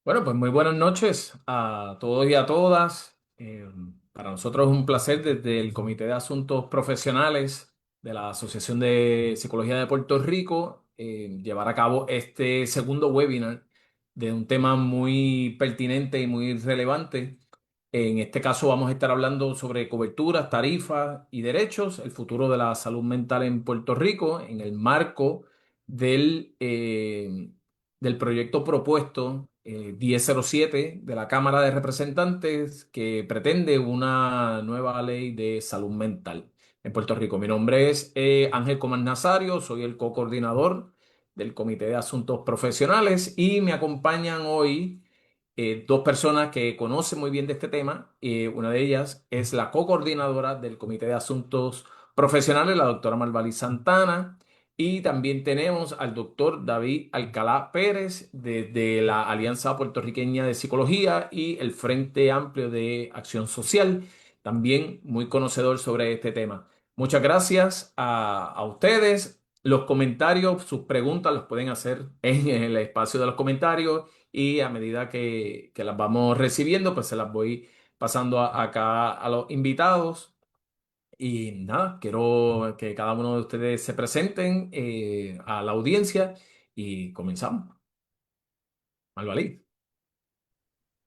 Bueno, pues muy buenas noches a todos y a todas. Para nosotros es un placer desde el Comité de Asuntos Profesionales de la Asociación de Psicología de Puerto Rico llevar a cabo este segundo webinar de un tema muy pertinente y muy relevante. En este caso vamos a estar hablando sobre coberturas, tarifas y derechos, el futuro de la salud mental en Puerto Rico en el marco del proyecto propuesto 1007 de la Cámara de Representantes que pretende una nueva ley de salud mental en Puerto Rico. Mi nombre es Ángel Comán Nazario, soy el co-coordinador del Comité de Asuntos Profesionales y me acompañan hoy dos personas que conocen muy bien de este tema. Una de ellas es la co-coordinadora del Comité de Asuntos Profesionales, la doctora Marvalí Santana. Y también tenemos al doctor David Alcalá Pérez de la Alianza Puertorriqueña de Psicología y el Frente Amplio de Acción Social, también muy conocedor sobre este tema. Muchas gracias a ustedes. Los comentarios, sus preguntas las pueden hacer en el espacio de los comentarios y a medida que las vamos recibiendo, pues se las voy pasando acá a los invitados. Y nada, quiero que cada uno de ustedes se presenten a la audiencia y comenzamos. Malvalí.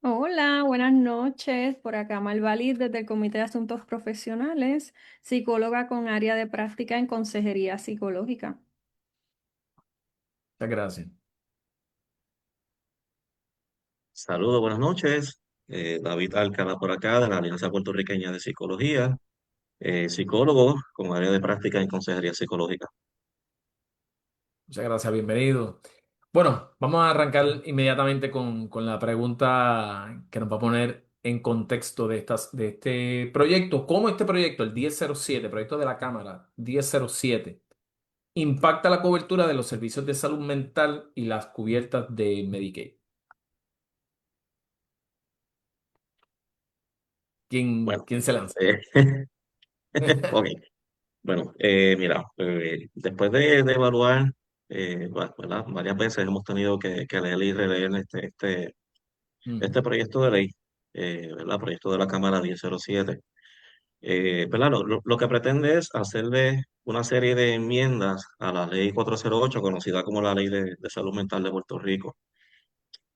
Hola, buenas noches. Por acá Malvalid desde el Comité de Asuntos Profesionales, psicóloga con área de práctica en consejería psicológica. Muchas gracias. Saludos, buenas noches. David Alcalá por acá, de la Alianza Puertorriqueña de Psicología, psicólogo con área de práctica en consejería psicológica. Muchas gracias, bienvenido. Bueno, vamos a arrancar inmediatamente con la pregunta que nos va a poner en contexto de este proyecto. ¿Cómo este proyecto, el 1007, proyecto de la Cámara 1007, impacta la cobertura de los servicios de salud mental y las cubiertas de Medicaid? Bueno, ¿Quién se lanza? eh, ok. Bueno, mira, después de evaluar, ¿verdad? Varias veces hemos tenido que leer y releer Ujú. este proyecto de ley, ¿verdad? Proyecto de la Cámara 1007. ¿Verdad? Lo que pretende es hacerle una serie de enmiendas a la ley 408, conocida como la Ley de Salud Mental de Puerto Rico.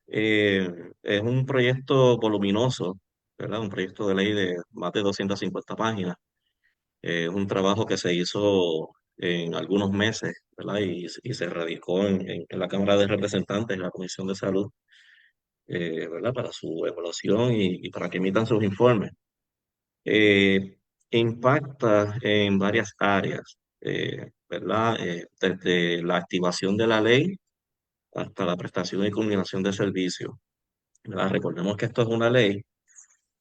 Es un proyecto voluminoso, ¿verdad? Un proyecto de ley de más de 250 páginas. Es un trabajo que se hizo en algunos meses, ¿verdad? Y se radicó en la Cámara de Representantes, en la Comisión de Salud, ¿verdad? Para su evaluación y para que emitan sus informes. eh, Impacta en varias áreas, ¿verdad? Desde la activación de la ley hasta la prestación y culminación de servicios, ¿verdad? Recordemos que esto es una ley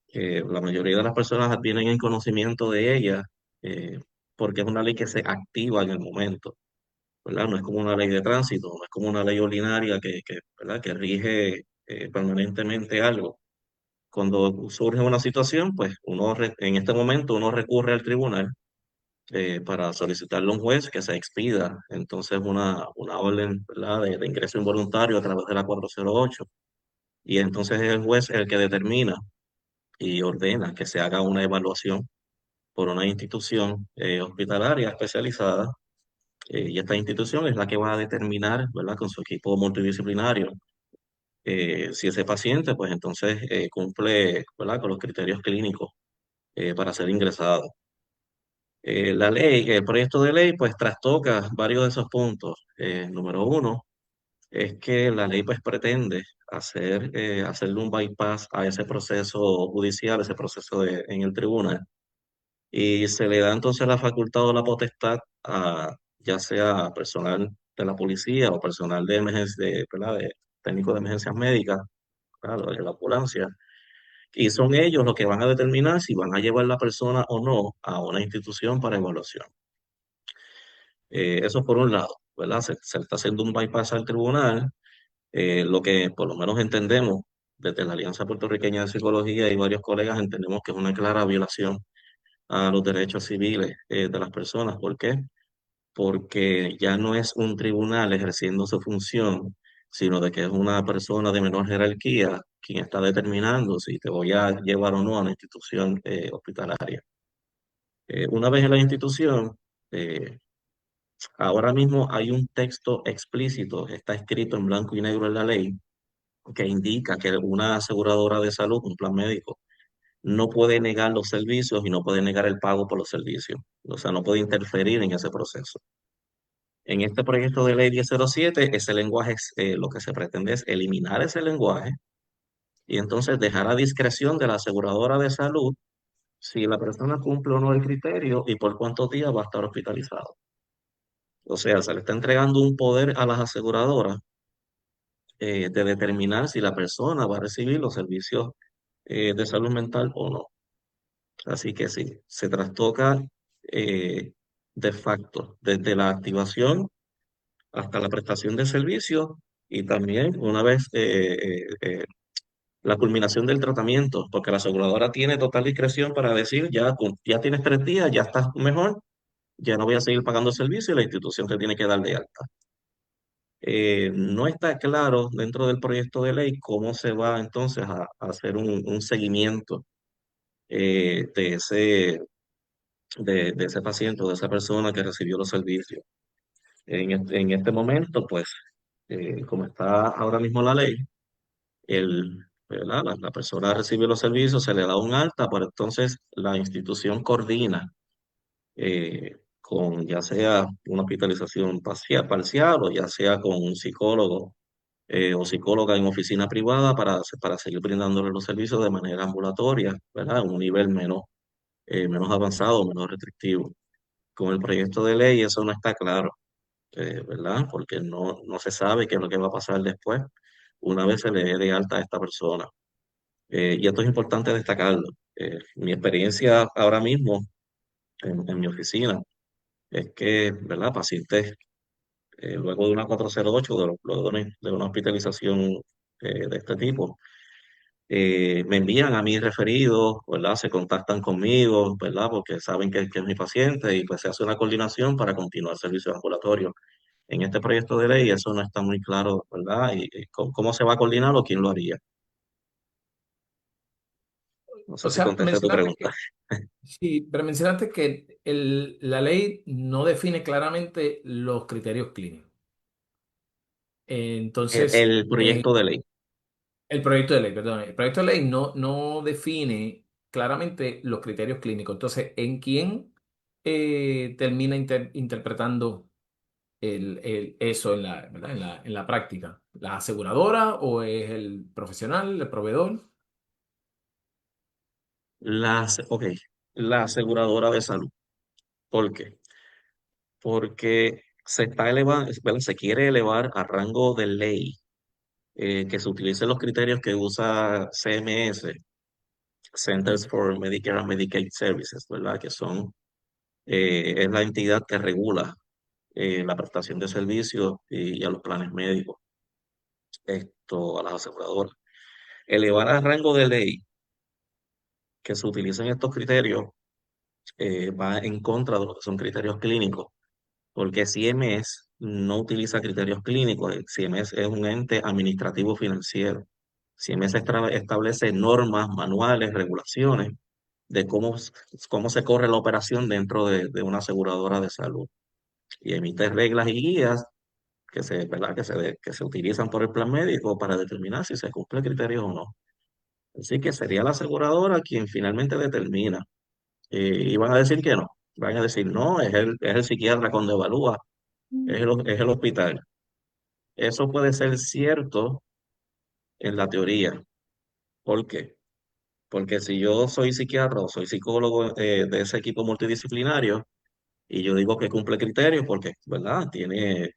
que la mayoría de las personas tienen en conocimiento de ella, eh, porque es una ley que se activa en el momento, ¿verdad? No es como una ley de tránsito, no es como una ley ordinaria ¿verdad? Que rige permanentemente algo. Cuando surge una situación, pues en este momento uno recurre al tribunal para solicitarle a un juez que se expida entonces una orden, ¿verdad? De ingreso involuntario a través de la 408. Y entonces es el juez el que determina y ordena que se haga una evaluación por una institución hospitalaria especializada. Y esta institución es la que va a determinar, ¿verdad? Con su equipo multidisciplinario, si ese paciente, pues entonces cumple, ¿verdad? Con los criterios clínicos para ser ingresado. El proyecto de ley, pues trastoca varios de esos puntos. Número uno es que la ley, pues pretende hacerle un bypass a ese proceso judicial, ese proceso en el tribunal, y se le da entonces la facultad o la potestad a ya sea personal de la policía o personal de emergencia, ¿verdad? De técnico de emergencias médicas, claro, de la ambulancia, y son ellos los que van a determinar si van a llevar la persona o no a una institución para evaluación. Eso por un lado, ¿verdad? Se le está haciendo un bypass al tribunal, lo que por lo menos entendemos desde la Alianza Puertorriqueña de Psicología y varios colegas entendemos que es una clara violación a los derechos civiles de las personas. ¿Por qué? Porque ya no es un tribunal ejerciendo su función, sino de que es una persona de menor jerarquía quien está determinando si te voy a llevar o no a una institución hospitalaria. Una vez en la institución, eh, ahora mismo hay un texto explícito, está escrito en blanco y negro en la ley, que indica que una aseguradora de salud, un plan médico, no puede negar los servicios y no puede negar el pago por los servicios. O sea, no puede interferir en ese proceso. En este proyecto de ley 1007, ese lenguaje, lo que se pretende es eliminar ese lenguaje y entonces dejar a discreción de la aseguradora de salud si la persona cumple o no el criterio y por cuántos días va a estar hospitalizado. O sea, se le está entregando un poder a las aseguradoras de determinar si la persona va a recibir los servicios de salud mental o no. Así que sí, se trastoca eh, de facto desde la activación hasta la prestación de servicios y también una vez la culminación del tratamiento, porque la aseguradora tiene total discreción para decir, ya, ya tienes 3 días, ya estás mejor, ya no voy a seguir pagando el servicio y la institución te tiene que dar de alta. No está claro dentro del proyecto de ley cómo se va entonces a hacer un seguimiento de de ese paciente o de esa persona que recibió los servicios. En este momento, pues, como está ahora mismo la ley, ¿verdad? La persona recibe los servicios, se le da un alta, pero entonces la institución coordina con ya sea una hospitalización parcial o ya sea con un psicólogo o psicóloga en oficina privada para seguir brindándole los servicios de manera ambulatoria, ¿verdad? A un nivel menos avanzado, menos restrictivo. Con el proyecto de ley eso no está claro, ¿verdad? Porque no se sabe qué es lo que va a pasar después, una vez se le dé de alta a esta persona. Y esto es importante destacarlo. Mi experiencia ahora mismo en mi oficina es que, ¿verdad? Pacientes, luego de una 408, luego de una hospitalización de este tipo, me envían a mí referidos, ¿verdad? Se contactan conmigo, ¿verdad? Porque saben que es mi paciente y pues se hace una coordinación para continuar servicios ambulatorios. En este proyecto de ley eso no está muy claro, ¿verdad? Y cómo se va a coordinar o quién lo haría. No O sé si sea, contesté tu pregunta. sí, pero mencionaste que la ley no define claramente los criterios clínicos. Entonces, El proyecto de ley. el proyecto de ley, perdón, el proyecto de ley no define claramente los criterios clínicos. Entonces, ¿en quién termina interpretando eso en ¿verdad? En la práctica? ¿La aseguradora o es el profesional, el proveedor? Ok, la aseguradora de salud. ¿Por qué? Porque se está elevando, ¿verdad? Se quiere elevar a rango de ley que se utilicen los criterios que usa CMS, Centers for Medicare and Medicaid Services, ¿verdad? Que son, es la entidad que regula la prestación de servicios y a los planes médicos, esto, a las aseguradoras. Elevar a rango de ley que se utilicen estos criterios va en contra de lo que son criterios clínicos, porque CMS no utiliza criterios clínicos, el CMS es un ente administrativo financiero. CMS establece normas, manuales, regulaciones de cómo se corre la operación dentro de una aseguradora de salud y emite reglas y guías ¿verdad? Que se utilizan por el plan médico para determinar si se cumple criterios o no. Así que sería la aseguradora quien finalmente determina. Y van a decir que no. Van a decir, no, es el psiquiatra cuando evalúa, es el hospital. Eso puede ser cierto en la teoría. ¿Por qué? Porque si yo soy psiquiatra o soy psicólogo de ese equipo multidisciplinario y yo digo que cumple criterios porque, ¿verdad? Tiene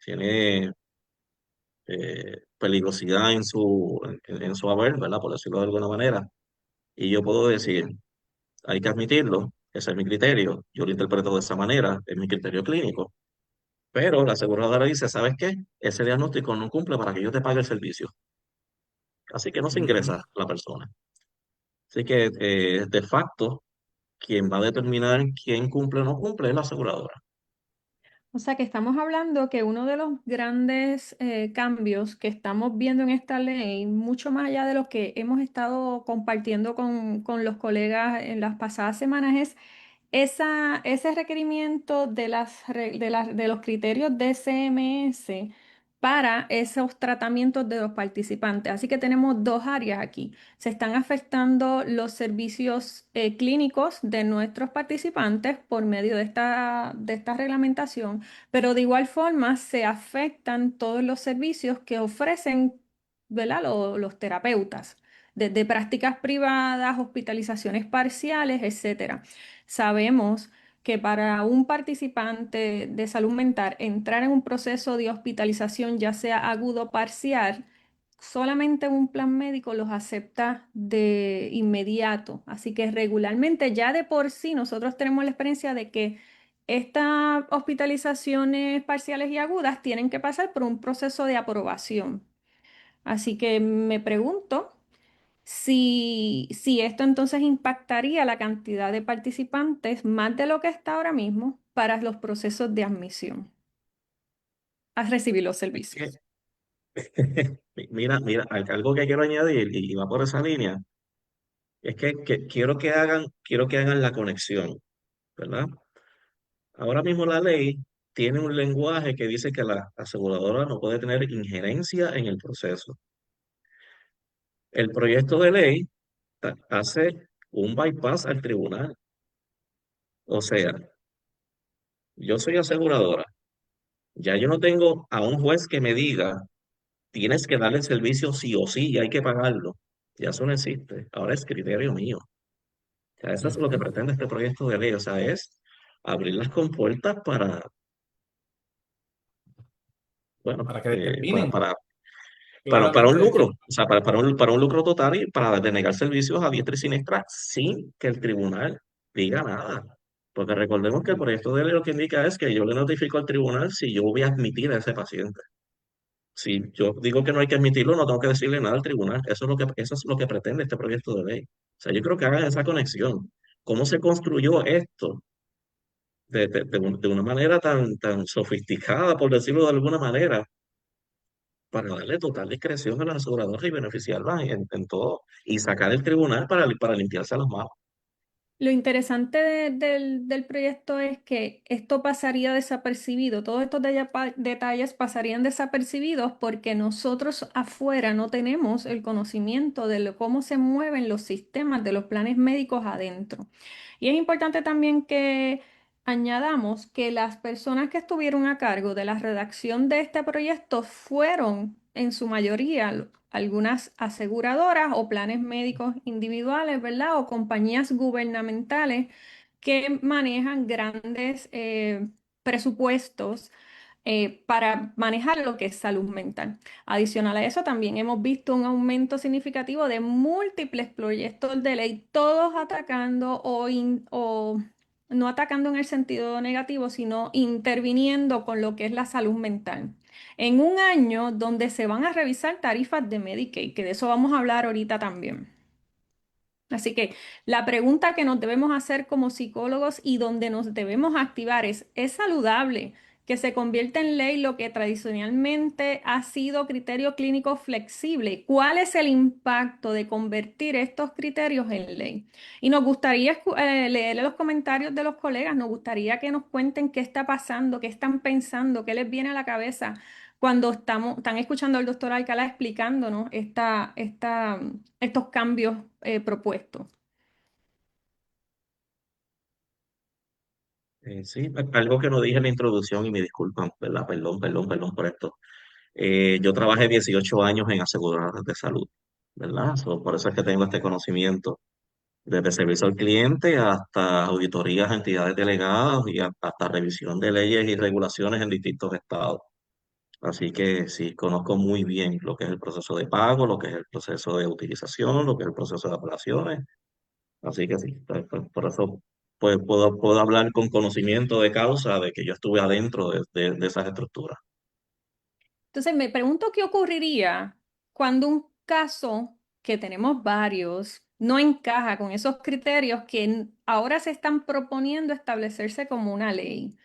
peligrosidad en su haber, ¿verdad? Por decirlo de alguna manera. Y yo puedo decir, hay que admitirlo, ese es mi criterio, yo lo interpreto de esa manera, es mi criterio clínico. Pero la aseguradora dice, ¿sabes qué? Ese diagnóstico no cumple para que yo te pague el servicio. Así que no se Ujú. ingresa la persona. Así que, de facto, quien va a determinar quién cumple o no cumple es la aseguradora. O sea que estamos hablando que uno de los grandes cambios que estamos viendo en esta ley, mucho más allá de los que hemos estado compartiendo con los colegas en las pasadas semanas, es ese requerimiento de los criterios de CMS para esos tratamientos de los participantes. Así que tenemos dos áreas aquí. Se están afectando los servicios clínicos de nuestros participantes por medio de esta reglamentación, pero de igual forma se afectan todos los servicios que ofrecen, ¿verdad? Los terapeutas, desde prácticas privadas, hospitalizaciones parciales, etcétera. Sabemos que para un participante de salud mental entrar en un proceso de hospitalización, ya sea agudo o parcial, solamente un plan médico los acepta de inmediato. Así que regularmente ya de por sí nosotros tenemos la experiencia de que estas hospitalizaciones parciales y agudas tienen que pasar por un proceso de aprobación. Así que me pregunto si esto entonces impactaría la cantidad de participantes más de lo que está ahora mismo para los procesos de admisión a recibir los Que- servicios. Mira, algo que quiero añadir y va por esa línea, es que quiero que hagan la conexión, ¿verdad? Ahora mismo la ley tiene un lenguaje que dice que la aseguradora no puede tener injerencia en el proceso. El proyecto de ley hace un bypass al tribunal. O sea, yo soy aseguradora. Ya yo no tengo a un juez que me diga, tienes que darle el servicio sí o sí y hay que pagarlo. Ya eso no existe. Ahora es criterio mío. O sea, eso es lo que Ujú. pretende este proyecto de ley. O sea, es abrir las compuertas bueno, Para que determinen para un claramente de lucro. qué. O sea, para un lucro total y para denegar servicios a diestra y siniestra sin que el tribunal diga nada. Porque recordemos que el proyecto de ley lo que indica es que yo le notifico al tribunal si yo voy a admitir a ese paciente. Si yo digo que no hay que admitirlo, no tengo que decirle nada al tribunal. Eso es lo que pretende este proyecto de ley. O sea, yo creo que hagan esa conexión. ¿Cómo se construyó esto de una manera tan sofisticada, por decirlo de alguna manera, para darle total discreción a las aseguradoras y beneficiarlas en todo y sacar el tribunal para limpiarse las manos? Lo interesante del proyecto es que esto pasaría desapercibido, todos estos detalles pasarían desapercibidos porque nosotros afuera no tenemos el conocimiento de cómo se mueven los sistemas de los planes médicos adentro. Y es importante también que añadamos que las personas que estuvieron a cargo de la redacción de este proyecto fueron en su mayoría algunas aseguradoras o planes médicos individuales, ¿verdad? O compañías gubernamentales que manejan grandes presupuestos para manejar lo que es salud mental. Adicional a eso, también hemos visto un aumento significativo de múltiples proyectos de ley, todos atacando o no atacando en el sentido negativo, sino interviniendo con lo que es la salud mental. En un año donde se van a revisar tarifas de Medicaid, que de eso vamos a hablar ahorita también. Así que la pregunta que nos debemos hacer como psicólogos y donde nos debemos activar ¿es saludable que se convierta en ley lo que tradicionalmente ha sido criterio clínico flexible? ¿Cuál es el impacto de convertir estos criterios en ley? Y nos gustaría leer los comentarios de los colegas, nos gustaría que nos cuenten qué está pasando, qué están pensando, qué les viene a la cabeza cuando están escuchando al doctor Alcalá explicándonos estos cambios propuestos. Sí, algo que no dije en la introducción y me disculpan, ¿verdad? Perdón por esto. Yo trabajé 18 años en aseguradoras de salud, ¿verdad? Por eso es que tengo este conocimiento, desde servicio al cliente hasta auditorías a entidades delegadas y hasta revisión de leyes y regulaciones en distintos estados. Así que sí, conozco muy bien lo que es el proceso de pago, lo que es el proceso de utilización, lo que es el proceso de apelaciones. Así que sí, por eso pues, puedo hablar con conocimiento de causa de que yo estuve adentro de esas estructuras. Entonces me pregunto qué ocurriría cuando un caso, que tenemos varios, no encaja con esos criterios que ahora se están proponiendo establecerse como una ley.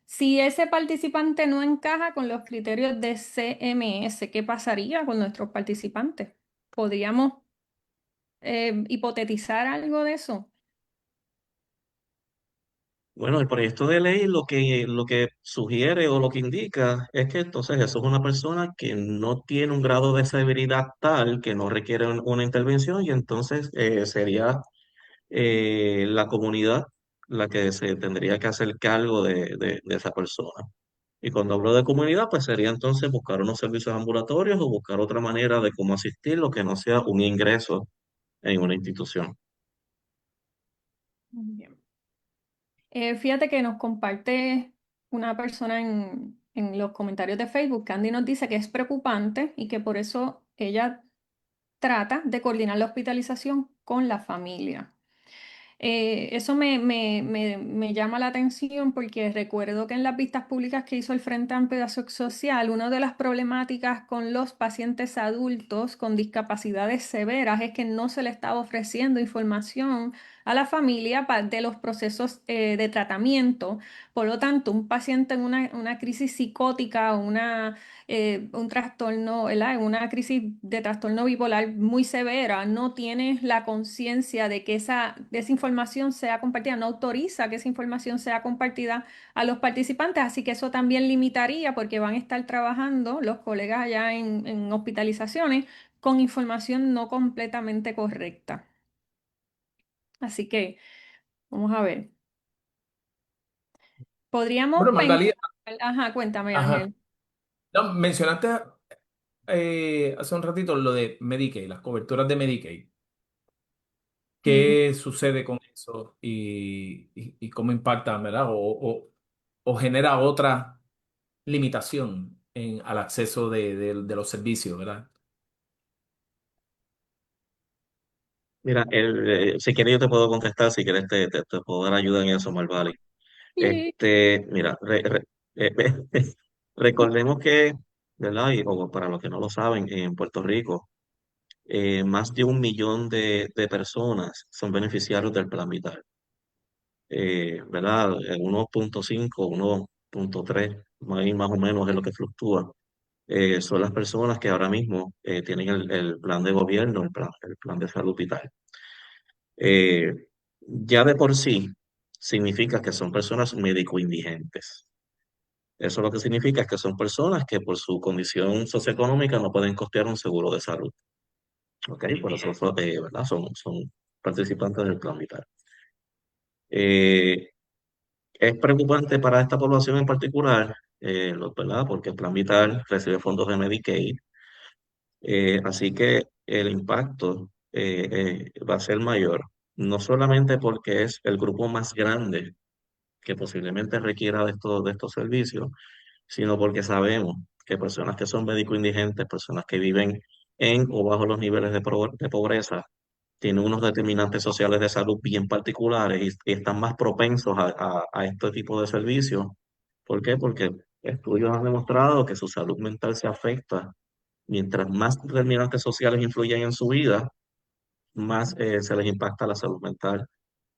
Si ese participante no encaja con los criterios de CMS, ¿qué pasaría con nuestros participantes? ¿Podríamos hipotetizar algo de eso? Bueno, el proyecto de ley lo que sugiere o lo que indica es que entonces eso es una persona que no tiene un grado de severidad tal que no requiere una intervención y entonces sería la comunidad la que se tendría que hacer cargo de esa persona. Y cuando hablo de comunidad, pues sería entonces buscar unos servicios ambulatorios o buscar otra manera de cómo asistirlo que no sea un ingreso en una institución. Bien. Fíjate que nos comparte una persona en los comentarios de Facebook. Candy nos dice que es preocupante y que por eso ella trata de coordinar la hospitalización con la familia. Eso me llama la atención porque recuerdo que en las vistas públicas que hizo el Frente Amplio de Acción Social, una de las problemáticas con los pacientes adultos con discapacidades severas es que no se le estaba ofreciendo información a la familia de los procesos de tratamiento. Por lo tanto, un paciente en una crisis psicótica o un trastorno, ¿verdad? Una crisis de trastorno bipolar muy severa, no tiene la conciencia de que de esa información sea compartida, no autoriza que esa información sea compartida a los participantes, así que eso también limitaría porque van a estar trabajando los colegas allá en hospitalizaciones con información no completamente correcta. Así que vamos a ver. Bueno, Podríamos pensar, Magdalena, ajá, cuéntame, ajá. Ángel. No, mencionaste hace un ratito lo de Medicaid, las coberturas de Medicaid. Ujú. ¿Qué sucede con eso y cómo impacta, ¿verdad? O genera otra limitación al acceso de los servicios, ¿verdad? Mira, si quieres yo te puedo contestar, si quieres te puedo dar ayuda en eso, Malvali. Sí. Mira, recordemos que, ¿verdad? O para los que no lo saben, en Puerto Rico, más de 1 millón de personas son beneficiarios del Plan Vital. ¿Verdad? 1,5, 1,3, ahí más o menos es lo que fluctúa. Son las personas que ahora mismo tienen el plan de gobierno, el plan de salud vital. Eh, ya de por sí significa que son personas médico indigentes. Eso lo que significa es que son personas que por su condición socioeconómica no pueden costear un seguro de salud. ¿Ok? Por eso, ¿verdad? Son participantes del plan vital. Eh, es preocupante para esta población en particular, ¿verdad? Porque el plan vital recibe fondos de Medicaid, así que el impacto va a ser mayor, no solamente porque es el grupo más grande que posiblemente requiera de estos servicios, sino porque sabemos que personas que son médico indigentes, personas que viven en o bajo los niveles de pobreza, tienen unos determinantes sociales de salud bien particulares y están más propensos a este tipo de servicios. ¿Por qué? Porque estudios han demostrado que su salud mental se afecta. Mientras más determinantes sociales influyen en su vida, más se les impacta la salud mental.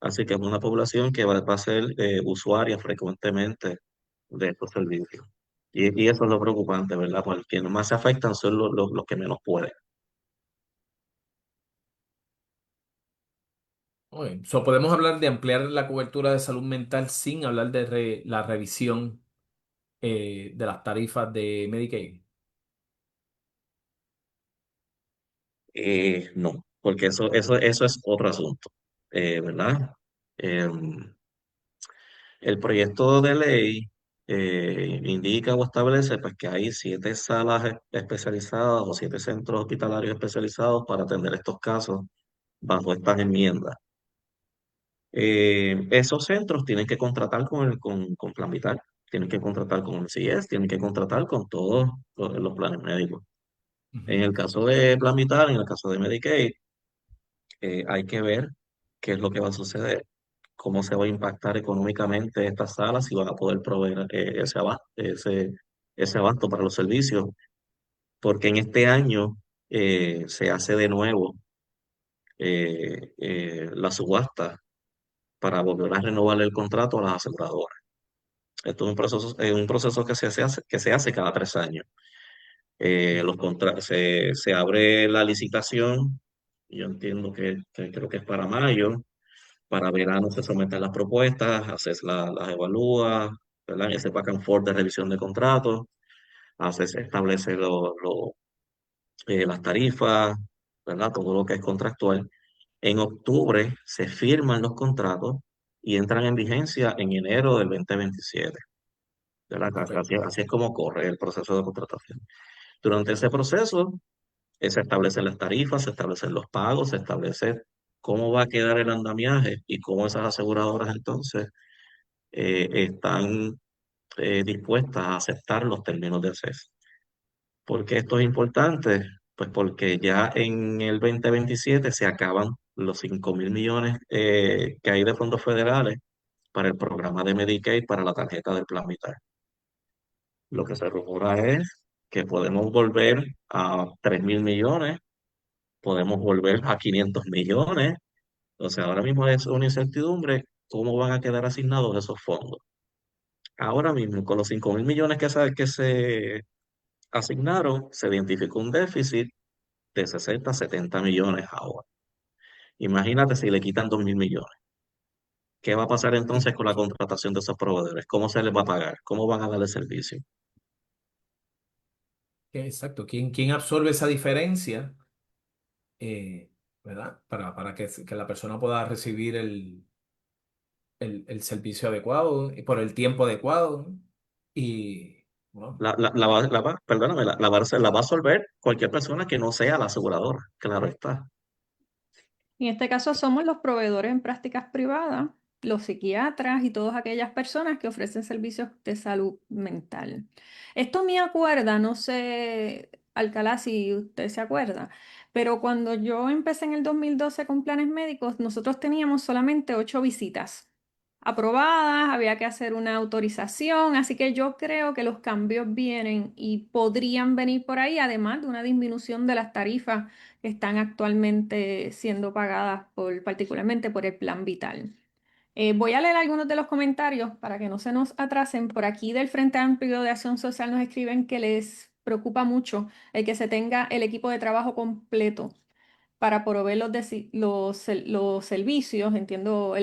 Así que es una población que va a ser usuaria frecuentemente de estos servicios. Y eso es lo preocupante, ¿verdad? Porque quienes más se afectan son los que menos pueden. Podemos hablar de ampliar la cobertura de salud mental sin hablar de la revisión de las tarifas de Medicaid. No, porque eso es otro asunto, ¿verdad? Em, el proyecto de ley indica o establece pues, que hay 7 salas especializadas o 7 centros hospitalarios especializados para atender estos casos bajo estas enmiendas. Esos centros tienen que contratar con Plan Vital, tienen que contratar con el CIES, tienen que contratar con todos los planes médicos. En Ujú. el caso de Plan Vital, en el caso de Medicaid, hay que ver qué es lo que va a suceder, cómo se va a impactar económicamente estas salas, si van a poder proveer ese abasto para los servicios, porque en este año se hace de nuevo la subasta para volver a renovar el contrato a las aseguradoras. Esto es un proceso que se hace cada 3 años. Se abre la licitación, yo entiendo que creo que es para mayo, para verano se someten las propuestas, las evalúa, ¿verdad? Ese back and forth de revisión de contratos, se establece las tarifas, ¿verdad? Todo lo que es contractual. En octubre se firman los contratos y entran en vigencia en enero del 2027, ¿verdad? Correcto. Así es como corre el proceso de contratación. Durante ese proceso se establecen las tarifas, se establecen los pagos, se establece cómo va a quedar el andamiaje y cómo esas aseguradoras entonces están dispuestas a aceptar los términos de acceso. ¿Por qué esto es importante? Pues porque ya en el 2027 se acaban los 5.000 millones que hay de fondos federales para el programa de Medicaid para la tarjeta del Plan Vital. Lo que se rumora es que podemos volver a 3.000 millones, podemos volver a 500 millones. O sea, ahora mismo es una incertidumbre cómo van a quedar asignados esos fondos. Ahora mismo, con los 5.000 millones que se asignaron, se identificó un déficit de 60 a 70 millones ahora. Imagínate si le quitan 2.000 millones. ¿Qué va a pasar Y, entonces con la contratación de esos proveedores? ¿Cómo se les va a pagar? ¿Cómo van a darle servicio? exacto. ¿Quién absorbe esa diferencia? ¿Verdad? Para que la persona pueda recibir el servicio adecuado y por el tiempo adecuado. Y bueno, Perdóname, la va a solver cualquier persona que no sea la aseguradora. Claro está. En este caso somos los proveedores en prácticas privadas, los psiquiatras y todas aquellas personas que ofrecen servicios de salud mental. Esto me acuerda, no sé, Alcalá, si usted se acuerda, pero cuando yo empecé en el 2012 con planes médicos, nosotros teníamos solamente 8 visitas aprobadas, había que hacer una autorización, así que yo creo que los cambios vienen y podrían venir por ahí, además de una disminución de las tarifas que están actualmente siendo pagadas particularmente por el Plan Vital. Voy a leer algunos de los comentarios para que no se nos atrasen. Por aquí del Frente Amplio de Acción Social nos escriben que les preocupa mucho el que se tenga el equipo de trabajo completo para proveer los servicios, entiendo,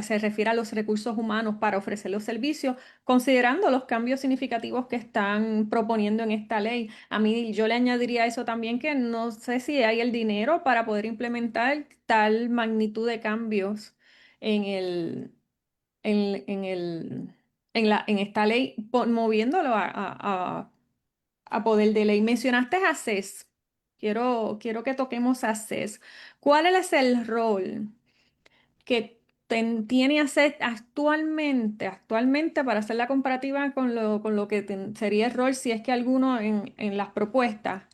se refiere a los recursos humanos para ofrecer los servicios, considerando los cambios significativos que están proponiendo en esta ley. A mí yo le añadiría a eso también que no sé si hay el dinero para poder implementar tal magnitud de cambios en el, en esta ley, moviéndolo a poder de ley. Mencionaste a CES. Quiero que toquemos a CES. ¿Cuál es el rol que tiene CES actualmente para hacer la comparativa con lo que sería el rol si es que alguno en las propuestas,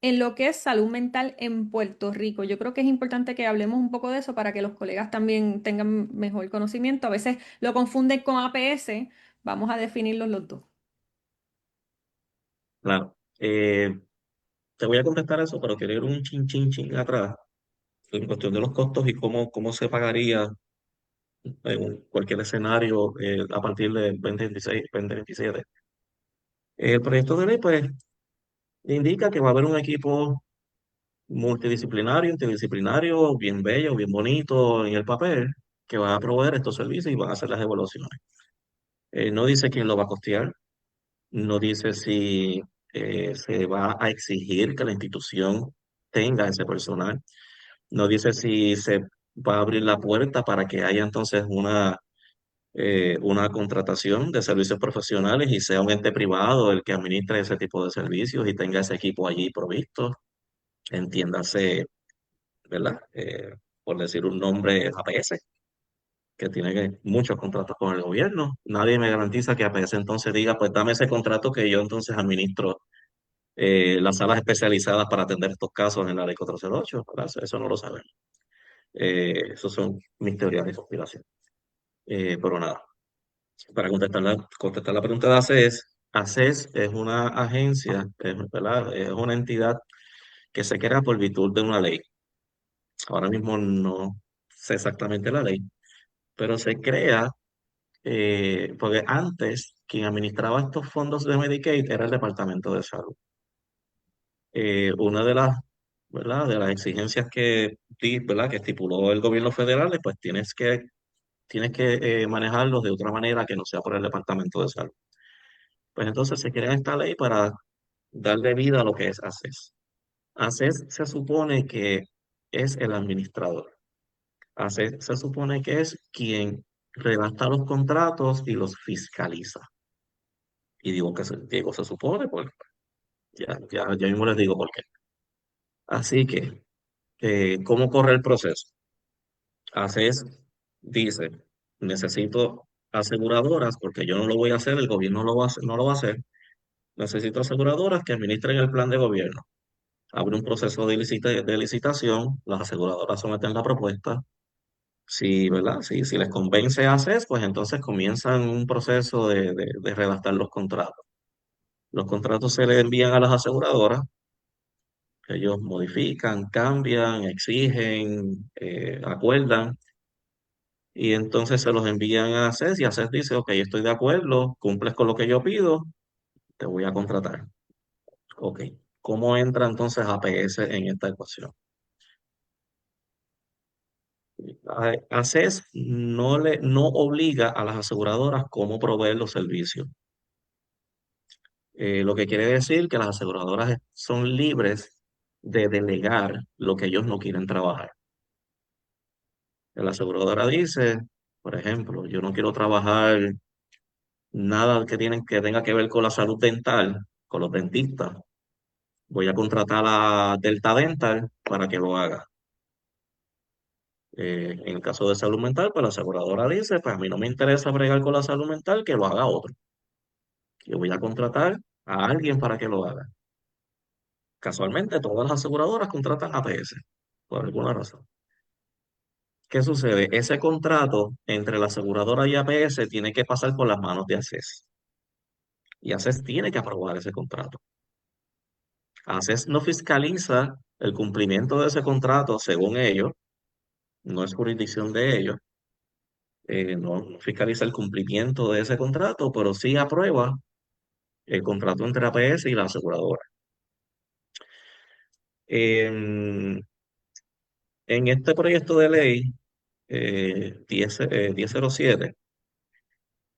en lo que es salud mental en Puerto Rico? Yo creo que es importante que hablemos un poco de eso para que los colegas también tengan mejor conocimiento. A veces lo confunden con APS. Vamos a definirlos los dos. Claro. Te voy a contestar eso, pero quiero ir un chin atrás en cuestión de los costos y cómo se pagaría en cualquier escenario a partir de 2026, 2027. El proyecto de ley, pues, indica que va a haber un equipo multidisciplinario, interdisciplinario, bien bello, bien bonito en el papel, que va a proveer estos servicios y van a hacer las evaluaciones. No dice quién lo va a costear, no dice si se va a exigir que la institución tenga ese personal, no dice si se va a abrir la puerta para que haya entonces una contratación de servicios profesionales y sea un ente privado el que administre ese tipo de servicios y tenga ese equipo allí provisto, entiéndase, ¿verdad? Por decir un nombre, APS, que tiene muchos contratos con el gobierno. Nadie me garantiza que APS entonces diga, pues dame ese contrato que yo entonces administro las salas especializadas para atender estos casos en la ley 408, ¿verdad? Eso no lo sabemos. Esos son mis teorías de conspiración. Pero nada, para contestar la pregunta de ACES, ACES es una agencia, ¿verdad? Es una entidad que se crea por virtud de una ley. Ahora mismo no sé exactamente la ley, pero se crea porque antes quien administraba estos fondos de Medicaid era el Departamento de Salud. Una de las, ¿verdad? De las exigencias ¿verdad? Que estipuló el gobierno federal es pues tienes que manejarlos de otra manera que no sea por el Departamento de Salud. Pues entonces se crea esta ley para darle vida a lo que es ACES. ACES se supone que es el administrador. ACES se supone que es quien redacta los contratos y los fiscaliza. Y digo se supone, porque ya mismo les digo por qué. Así que, ¿cómo corre el proceso? ACES dice, necesito aseguradoras, porque yo no lo voy a hacer, el gobierno no lo va a hacer. Necesito aseguradoras que administren el plan de gobierno. Abre un proceso de licitación, las aseguradoras someten la propuesta. Si, ¿verdad? Si les convence a ACES, pues entonces comienzan un proceso de redactar los contratos. Los contratos se le envían a las aseguradoras, ellos modifican, cambian, exigen, acuerdan, y entonces se los envían a ACES y ACES dice, ok, estoy de acuerdo, cumples con lo que yo pido, te voy a contratar. Ok, ¿cómo entra entonces APS en esta ecuación? ACES no obliga a las aseguradoras cómo proveer los servicios. Lo que quiere decir que las aseguradoras son libres de delegar lo que ellos no quieren trabajar. La aseguradora dice, por ejemplo, yo no quiero trabajar nada que tenga que ver con la salud dental, con los dentistas. Voy a contratar a Delta Dental para que lo haga. En el caso de salud mental, pues la aseguradora dice, pues a mí no me interesa bregar con la salud mental, que lo haga otro. Yo voy a contratar a alguien para que lo haga. Casualmente, todas las aseguradoras contratan APS, por alguna razón. ¿Qué sucede? Ese contrato entre la aseguradora y APS tiene que pasar por las manos de ACES. Y ACES tiene que aprobar ese contrato. ACES no fiscaliza el cumplimiento de ese contrato según ellos, no es jurisdicción de ellos, no fiscaliza el cumplimiento de ese contrato, pero sí aprueba el contrato entre APS y la aseguradora. En, en este proyecto de ley 1007,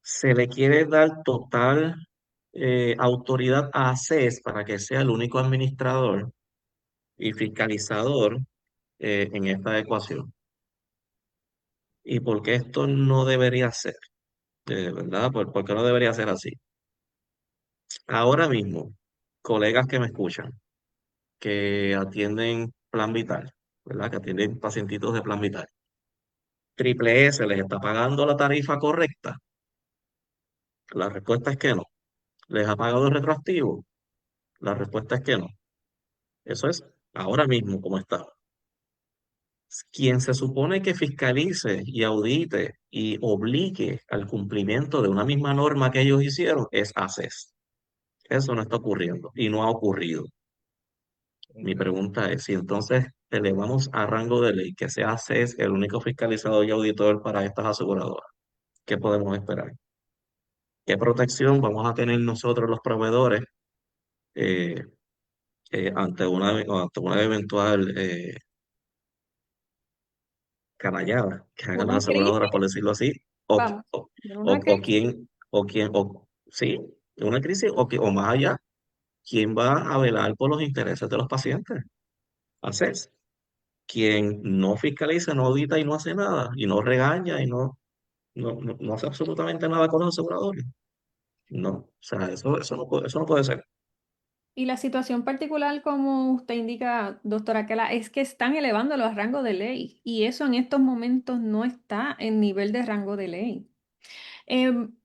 se le quiere dar total autoridad a ACES para que sea el único administrador y fiscalizador en esta ecuación. ¿Y por qué esto no debería ser? ¿Verdad? ¿Por qué no debería ser así? Ahora mismo, colegas que me escuchan, que atienden Plan Vital, ¿verdad? Que atienden pacientitos de Plan Vital. Triple S les está pagando la tarifa correcta. La respuesta es que no. ¿Les ha pagado el retroactivo? La respuesta es que no. Eso es ahora mismo como está. Quien se supone que fiscalice y audite y obligue al cumplimiento de una misma norma que ellos hicieron es ACES. Eso no está ocurriendo y no ha ocurrido. Mi Ok. pregunta es, si entonces elevamos a rango de ley que sea ACES el único fiscalizador y auditor para estas aseguradoras, ¿qué podemos esperar? ¿Qué protección vamos a tener nosotros los proveedores eh, ante una eventual canallada que hagan las Una crisis, aseguradoras, por decirlo así? O, vamos, o, en o, una o crisis. sí, una crisis, o más allá, ¿quién va a velar por los intereses de los pacientes? ACES. Quien no fiscaliza, no audita y no hace nada, y no regaña y no hace absolutamente nada con los aseguradores. No, o sea, eso no puede ser. Y la situación particular, como usted indica, doctora Kela, es que están elevando los rangos de ley y eso en estos momentos no está en nivel de rango de ley. Em,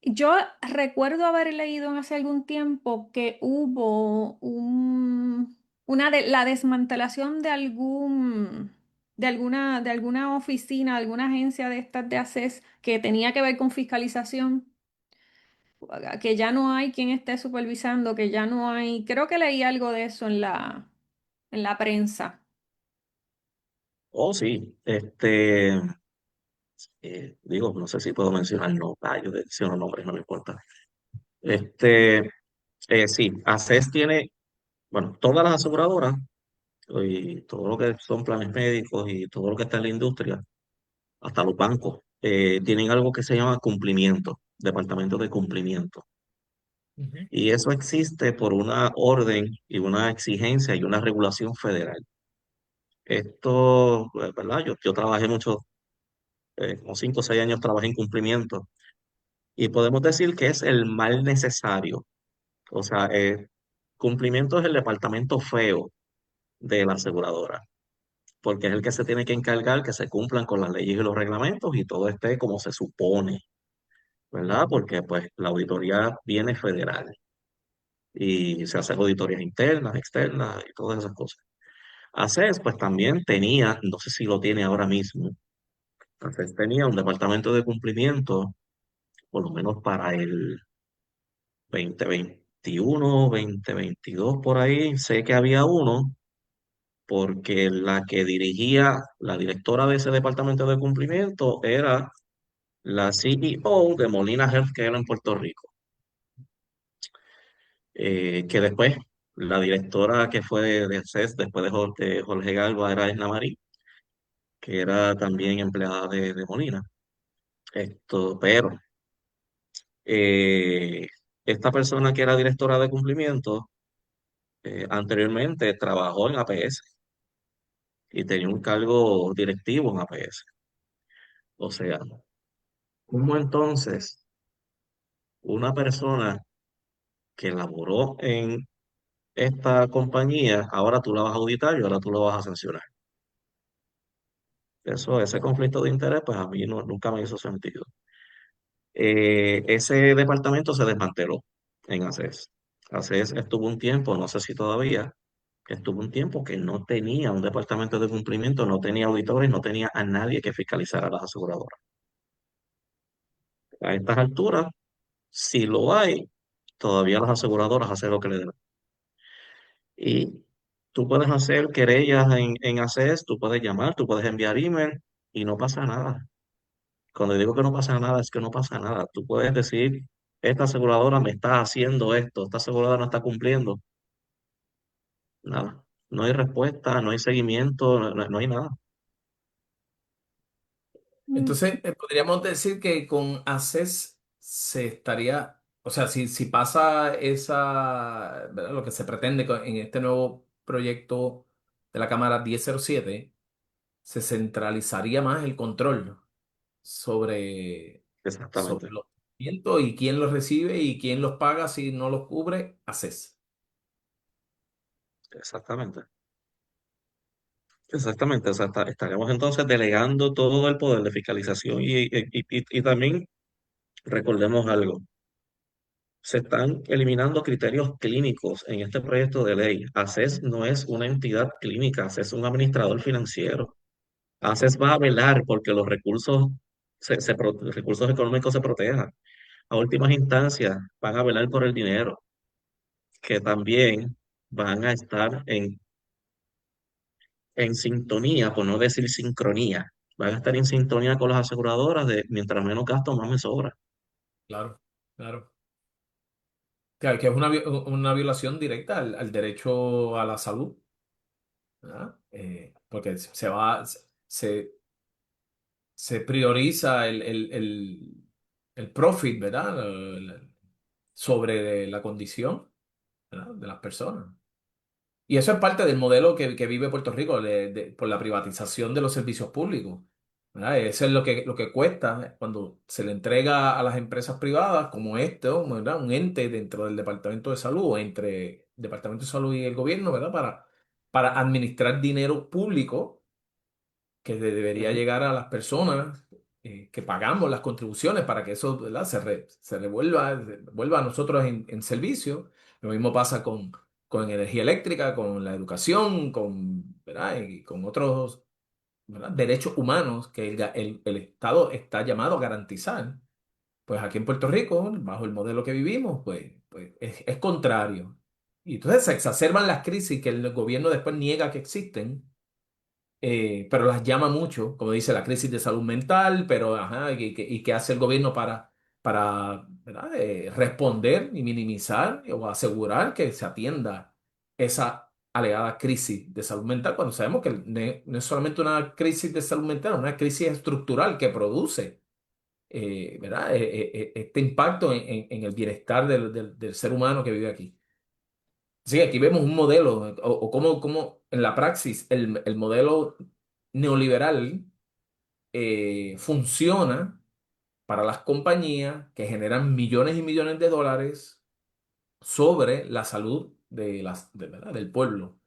yo recuerdo haber leído hace algún tiempo que hubo la desmantelación de alguna oficina, alguna agencia de estas de ACES que tenía que ver con fiscalización, que ya no hay quien esté supervisando, que ya no hay, creo que leí algo de eso en la prensa. Oh, sí, Digo, no sé si puedo mencionar, no, yo menciono nombres, no me importa. Este, sí, ACES tiene, bueno, todas las aseguradoras y todo lo que son planes médicos y todo lo que está en la industria, hasta los bancos, tienen algo que se llama cumplimiento, departamento de cumplimiento. Ujú. Y eso existe por una orden y una exigencia y una regulación federal. Esto, pues, ¿verdad? Yo trabajé mucho, como 5 o 6 años trabajé en cumplimiento y podemos decir que es el mal necesario. O sea, cumplimiento es el departamento feo de la aseguradora, porque es el que se tiene que encargar que se cumplan con las leyes y los reglamentos y todo esté como se supone, ¿verdad? Ujú. Porque pues la auditoría viene federal y se hacen auditorías internas, externas y todas esas cosas. ACES pues también tenía, no sé si lo tiene ahora mismo, ACES tenía un departamento de cumplimiento, por lo menos para el 2021, 2022 por ahí, sé que había uno, porque la que dirigía, la directora de ese departamento de cumplimiento era la CEO de Molina Healthcare en Puerto Rico, que después la directora que fue de ACES, después de Jorge Galva, era Edna Marín, que era también empleada de Molina. Pero eh, esta persona que era directora de cumplimiento, anteriormente trabajó en APS y tenía un cargo directivo en APS. O sea, ¿cómo entonces una persona que laboró en esta compañía, ahora tú la vas a auditar y ahora tú lo vas a sancionar? Eso, ese conflicto de interés, pues a mí nunca me hizo sentido. Ese departamento se desmanteló en ACES. ACES estuvo un tiempo, no sé si todavía, estuvo un tiempo que no tenía un departamento de cumplimiento, no tenía auditores, no tenía a nadie que fiscalizara las aseguradoras. A estas alturas, si lo hay, todavía las aseguradoras hacen lo que le den. Y tú puedes hacer querellas en ACES, tú puedes llamar, tú puedes enviar email y no pasa nada. Cuando digo que no pasa nada, es que no pasa nada. Tú puedes decir, esta aseguradora me está haciendo esto, esta aseguradora no está cumpliendo. Nada. No hay respuesta, no hay seguimiento, no hay nada. Mm, Entonces, podríamos decir que con ACES se estaría, o sea, si pasa esa, ¿verdad? Lo que se pretende en este nuevo proyecto de la Cámara 1007, se centralizaría más el control sobre, sobre Exactamente, los tratamientos y quién los recibe y quién los paga si no los cubre ACES. exactamente. Exactamente, o sea, estaríamos entonces delegando todo el poder de fiscalización y también recordemos algo, se están eliminando criterios clínicos en este proyecto de ley. ACES no es una entidad clínica, ACES es un administrador financiero. ACES va a velar porque los recursos, los recursos económicos se protejan. A últimas instancias, van a velar por el dinero, que también van a estar en sintonía, por no decir sincronía. Van a estar en sintonía con las aseguradoras de mientras menos gasto, más me sobra. Claro, claro. Que es una violación directa al derecho a la salud, ¿verdad? Porque se prioriza el profit, ¿verdad? Sobre la condición, ¿verdad? De las personas. Y eso es parte del modelo que vive Puerto Rico por la privatización de los servicios públicos, ¿verdad? Eso es lo que cuesta cuando se le entrega a las empresas privadas como esto, ¿verdad? Un ente dentro del Departamento de Salud o entre el Departamento de Salud y el gobierno, ¿verdad? Para administrar dinero público que debería Ujú. llegar a las personas que pagamos las contribuciones para que eso, ¿verdad? Se vuelva a nosotros en servicio. Lo mismo pasa con energía eléctrica, con la educación, ¿verdad? Y con otros, ¿verdad? Derechos humanos que el Estado está llamado a garantizar. Pues aquí en Puerto Rico, bajo el modelo que vivimos, pues es contrario. Y entonces se exacerban las crisis que el gobierno después niega que existen pero las llama mucho, como dice, la crisis de salud mental, pero ajá, y qué hace el gobierno para ¿verdad? Responder y minimizar o asegurar que se atienda esa alegada crisis de salud mental, cuando sabemos que no es solamente una crisis de salud mental, es una crisis estructural que produce ¿verdad? Este impacto en el bienestar del ser humano que vive aquí. Sí, aquí vemos un modelo, o cómo en la praxis el modelo neoliberal funciona para las compañías que generan millones y millones de dólares sobre la salud ¿verdad? Del pueblo.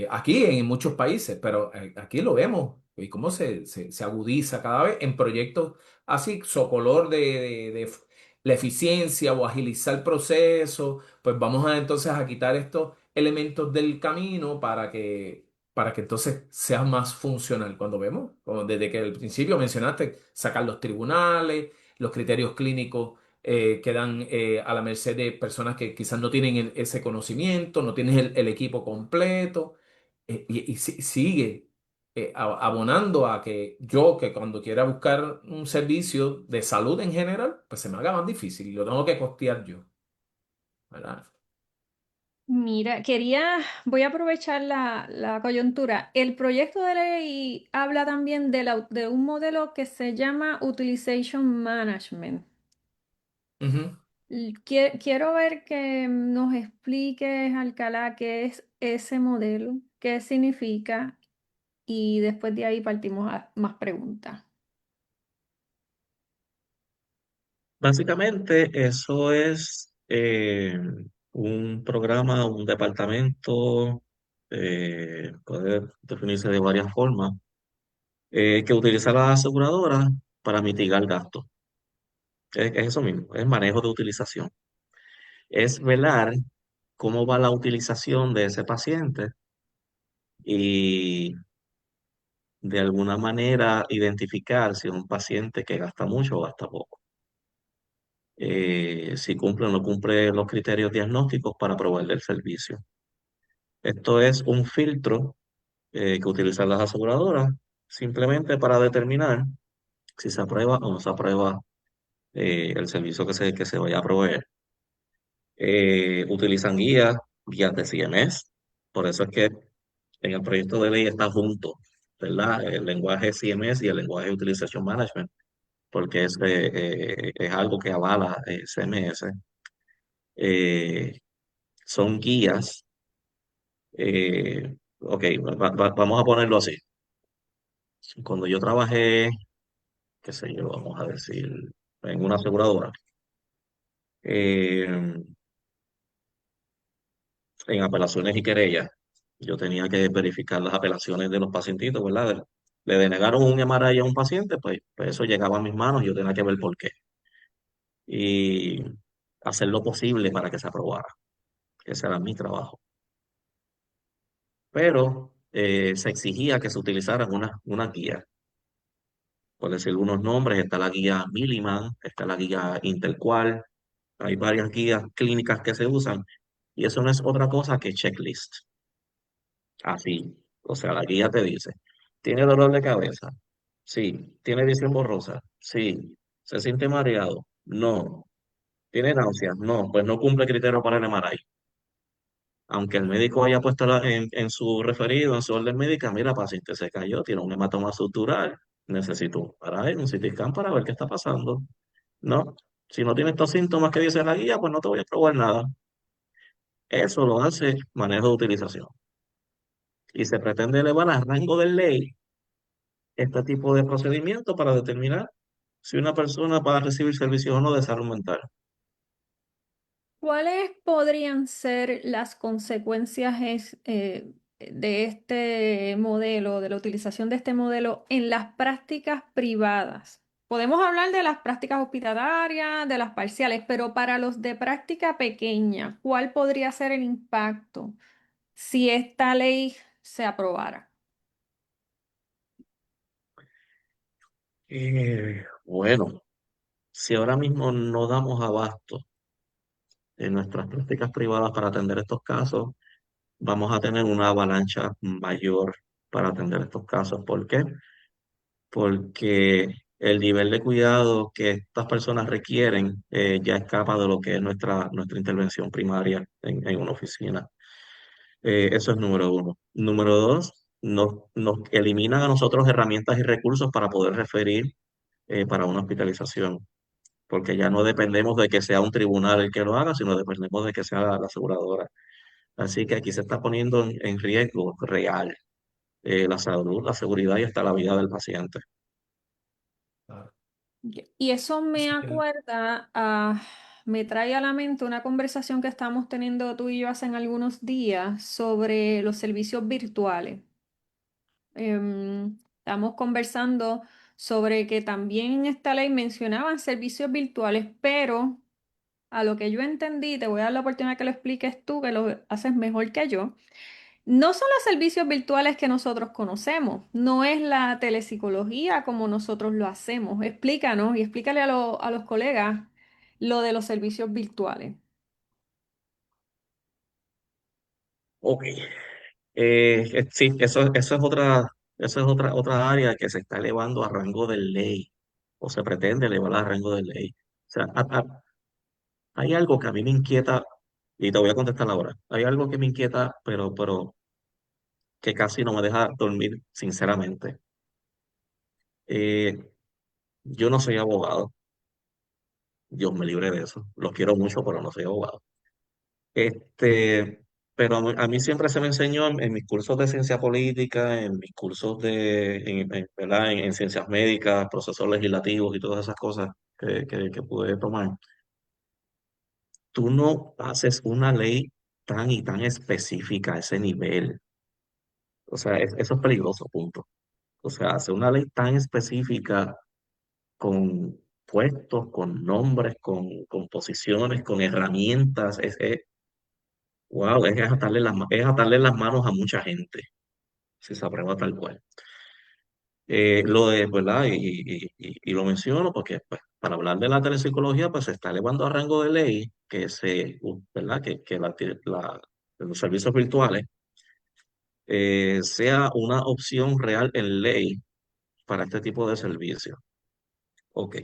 Aquí en muchos países, pero aquí lo vemos y cómo se agudiza cada vez en proyectos así, socolor de la eficiencia o agilizar el proceso, pues vamos a entonces a quitar estos elementos del camino para que entonces sea más funcional. Cuando vemos, como desde que al principio mencionaste, sacar los tribunales, los criterios clínicos quedan a la merced de personas que quizás no tienen ese conocimiento, no tienen el equipo completo, sigue abonando a que yo, que cuando quiera buscar un servicio de salud en general, pues se me haga más difícil y lo tengo que costear yo, ¿verdad? Mira, voy a aprovechar la coyuntura. El proyecto de ley habla también de un modelo que se llama Utilization Management. Ujú. Quiero ver que nos expliques, Alcalá, qué es ese modelo, qué significa, y después de ahí partimos a más preguntas. Básicamente, eso es un programa, un departamento, puede definirse de varias formas, que utiliza la aseguradora para mitigar gastos. Es eso mismo, es manejo de utilización. Es velar cómo va la utilización de ese paciente y de alguna manera identificar si es un paciente que gasta mucho o gasta poco. Si cumple o no cumple los criterios diagnósticos para proveerle el servicio. Esto es un filtro que utilizan las aseguradoras simplemente para determinar si se aprueba o no se aprueba el servicio que se vaya a proveer. Utilizan guías de CMS, por eso es que en el proyecto de ley está junto, ¿verdad? El lenguaje CMS y el lenguaje Utilization Management, porque es algo que avala CMS. Eh, Son guías. Ok, vamos a ponerlo así. Cuando yo trabajé, qué sé yo, vamos a decir, en una aseguradora, eh, en apelaciones y querellas, yo tenía que verificar las apelaciones de los pacientitos, ¿verdad? Le denegaron un MRI a un paciente, pues eso llegaba a mis manos y yo tenía que ver por qué. Y hacer lo posible para que se aprobara. Ese era mi trabajo. Pero se exigía que se utilizaran unas guías. Por decir unos nombres, está la guía Milliman, está la guía Interqual, hay varias guías clínicas que se usan y eso no es otra cosa que checklist. Así, o sea, la guía te dice, ¿tiene dolor de cabeza? Sí. ¿Tiene visión borrosa? Sí. ¿Se siente mareado? No. ¿Tiene náuseas? No, pues no cumple criterio para el MRI. Aunque el médico haya puesto en su referido, en su orden médica, mira, paciente se cayó, tiene un hematoma subdural, necesito un MRI, un CT scan para ver qué está pasando. No, si no tiene estos síntomas que dice la guía, pues no te voy a probar nada. Eso lo hace manejo de utilización. Y se pretende elevar al rango de ley este tipo de procedimiento para determinar si una persona va a recibir servicios o no de salud mental. ¿Cuáles podrían ser las consecuencias de este modelo, de la utilización de este modelo en las prácticas privadas? Podemos hablar de las prácticas hospitalarias, de las parciales, pero para los de práctica pequeña, ¿cuál podría ser el impacto si esta ley se aprobara? Bueno, si ahora mismo no damos abasto en nuestras prácticas privadas para atender estos casos, vamos a tener una avalancha mayor para atender estos casos. ¿Por qué? Porque el nivel de cuidado que estas personas requieren ya escapa de lo que es nuestra intervención primaria en una oficina. Eso es número uno. Número dos, nos eliminan a nosotros herramientas y recursos para poder referir para una hospitalización, porque ya no dependemos de que sea un tribunal el que lo haga, sino dependemos de que sea la aseguradora. Así que aquí se está poniendo en riesgo real la salud, la seguridad y hasta la vida del paciente. Claro. Y eso me Así que, acuerda, me trae a la mente una conversación que estábamos teniendo tú y yo hace algunos días sobre los servicios virtuales. Estamos conversando sobre que también en esta ley mencionaban servicios virtuales, pero a lo que yo entendí, te voy a dar la oportunidad que lo expliques tú, que lo haces mejor que yo. No son los servicios virtuales que nosotros conocemos, no es la telepsicología como nosotros lo hacemos. Explícanos y explícale a los colegas lo de los servicios virtuales. Ok. Sí, eso es otra área que se está elevando a rango de ley, o se pretende elevar a rango de ley. O sea, hay algo que a mí me inquieta, y te voy a contestar ahora. Hay algo que me inquieta, pero que casi no me deja dormir, sinceramente. Eh, yo no soy abogado, Dios me libre de eso. Lo quiero mucho, pero no soy abogado. Pero a mí siempre se me enseñó en mis cursos de ciencia política, en mis cursos ¿verdad? En ciencias médicas, procesos legislativos y todas esas cosas que pude tomar. Tú no haces una ley tan y tan específica a ese nivel. O sea, eso es peligroso, punto. O sea, hacer una ley tan específica con puestos, con nombres, con posiciones, con herramientas, wow, es atarle las manos a mucha gente, si se aprueba tal cual. Lo de, ¿verdad? Y lo menciono porque, pues, para hablar de la telepsicología, pues se está elevando a rango de ley ¿verdad? Los servicios virtuales sea una opción real en ley para este tipo de servicios. Ok.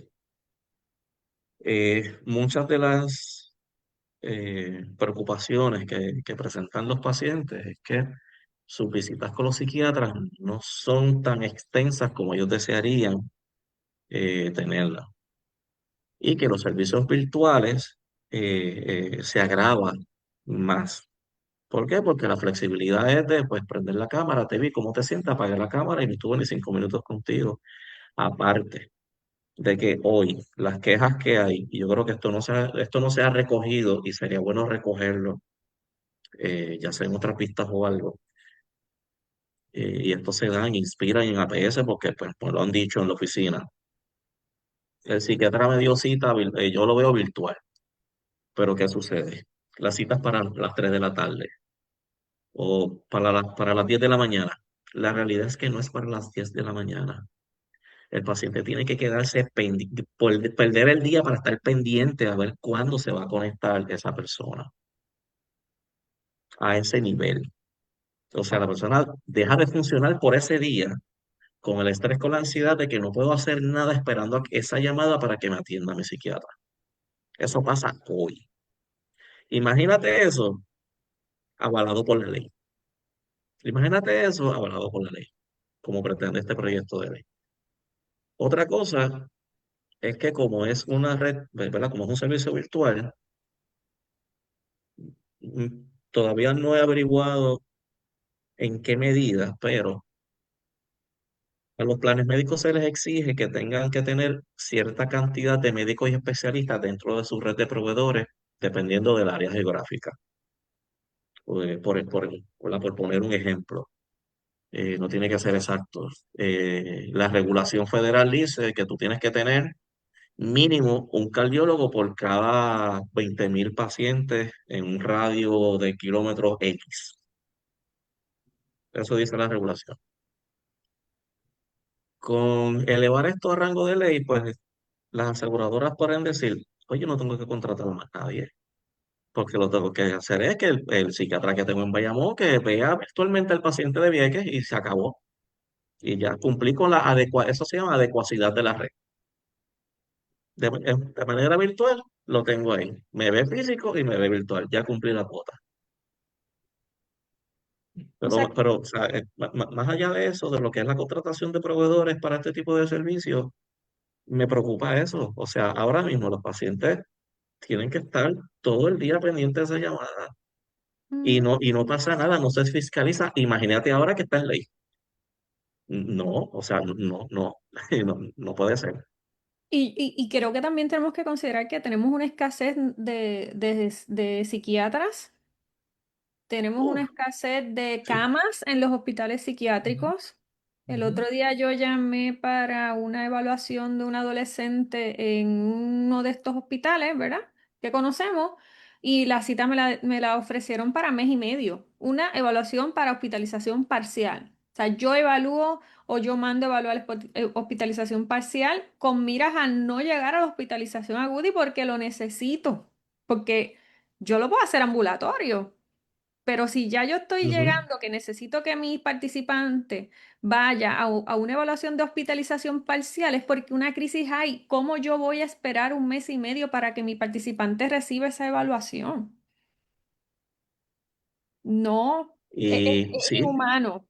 Muchas de las preocupaciones que presentan los pacientes es que sus visitas con los psiquiatras no son tan extensas como ellos desearían tenerlas y que los servicios virtuales se agravan más. ¿Por qué? Porque la flexibilidad es de pues, prender la cámara, te vi cómo te sientas, apagar la cámara y no estuve ni 5 minutos contigo. Aparte de que hoy las quejas que hay, y yo creo que esto no se ha recogido y sería bueno recogerlo, ya sea en otras pistas o algo, y esto se da en Inspira y en APS porque pues lo han dicho en la oficina. El psiquiatra me dio cita, yo lo veo virtual, pero ¿qué sucede? La cita es para las 3 de la tarde o para las 10 de la mañana. La realidad es que no es para las 10 de la mañana. El paciente tiene que quedarse perder el día para estar pendiente a ver cuándo se va a conectar esa persona a ese nivel. O sea, la persona deja de funcionar por ese día con el estrés, con la ansiedad de que no puedo hacer nada esperando a esa llamada para que me atienda mi psiquiatra. Eso pasa hoy. Imagínate eso avalado por la ley. Imagínate eso avalado por la ley, como pretende este proyecto de ley. Otra cosa es que como es una red, ¿verdad? Como es un servicio virtual, mm, todavía no he averiguado en qué medida, pero a los planes médicos se les exige que tengan que tener cierta cantidad de médicos y especialistas dentro de su red de proveedores, dependiendo del área geográfica. Por poner un ejemplo, no tiene que ser exacto. La regulación federal dice que tú tienes que tener mínimo un cardiólogo por cada 20.000 pacientes en un radio de kilómetros X. Eso dice la regulación. Con elevar esto a rango de ley, pues las aseguradoras pueden decir, oye, no tengo que contratar a más nadie. porque lo que tengo que hacer es que el psiquiatra que tengo en Bayamón que vea virtualmente al paciente de Vieques y se acabó. Y ya cumplí con eso se llama adecuacidad de la red. De manera virtual lo tengo ahí. Me ve físico y me ve virtual. Ya cumplí la cuota. O sea, Pero o sea, más allá de eso, de lo que es la contratación de proveedores para este tipo de servicios, me preocupa eso. O sea, ahora mismo los pacientes tienen que estar todo el día pendientes de esa llamada ujú. y no pasa nada, no se fiscaliza. Imagínate ahora que está en ley. No, o sea, no puede ser. Y creo que también tenemos que considerar que tenemos una escasez de psiquiatras. Tenemos una Uf, escasez de sí. camas en los hospitales Ujú, psiquiátricos. El ujú. otro día yo llamé para una evaluación de un adolescente en uno de estos hospitales, ¿verdad? Que conocemos, y la cita me la ofrecieron para mes y medio. Una evaluación para hospitalización parcial. O sea, yo evalúo o yo mando a evaluar hospitalización parcial con miras a no llegar a la hospitalización aguda y porque lo necesito. Porque yo lo puedo hacer ambulatorio. Pero si ya yo estoy Ujú. llegando, que necesito que mi participante vaya a una evaluación de hospitalización parcial, es porque una crisis hay. ¿Cómo yo voy a esperar un mes y medio para que mi participante reciba esa evaluación? No, Y es sí, inhumano.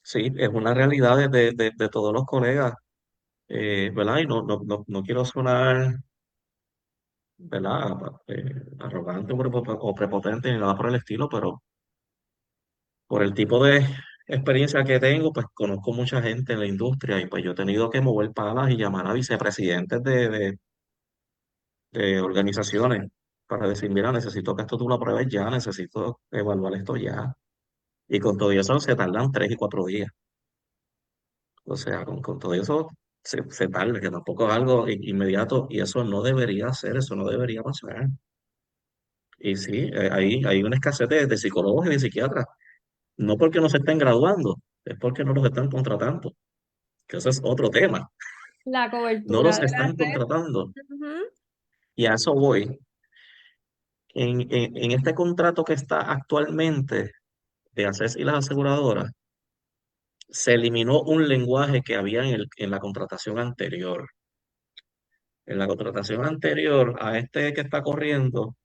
sí, es una realidad de todos los colegas, ¿verdad? Y no quiero sonar, ¿verdad? Arrogante o prepotente ni nada por el estilo, pero por el tipo de experiencia que tengo, pues conozco mucha gente en la industria y pues yo he tenido que mover palas y llamar a vicepresidentes de organizaciones para decir, mira, necesito que esto tú lo apruebes ya, necesito evaluar esto ya. Y con todo eso se tardan 3 y 4 días. O sea, con todo eso se tarda, que tampoco es algo inmediato y eso no debería ser, eso no debería pasar. Y sí, hay una escasez de psicólogos y de psiquiatras. No porque no se estén graduando, es porque no los están contratando, que eso es otro tema. La No cobertura los de la están red. contratando. Ujú. Y a eso voy. En este contrato que está actualmente de ACES y las aseguradoras, se eliminó un lenguaje que había en la contratación anterior. En la contratación anterior a este que está corriendo,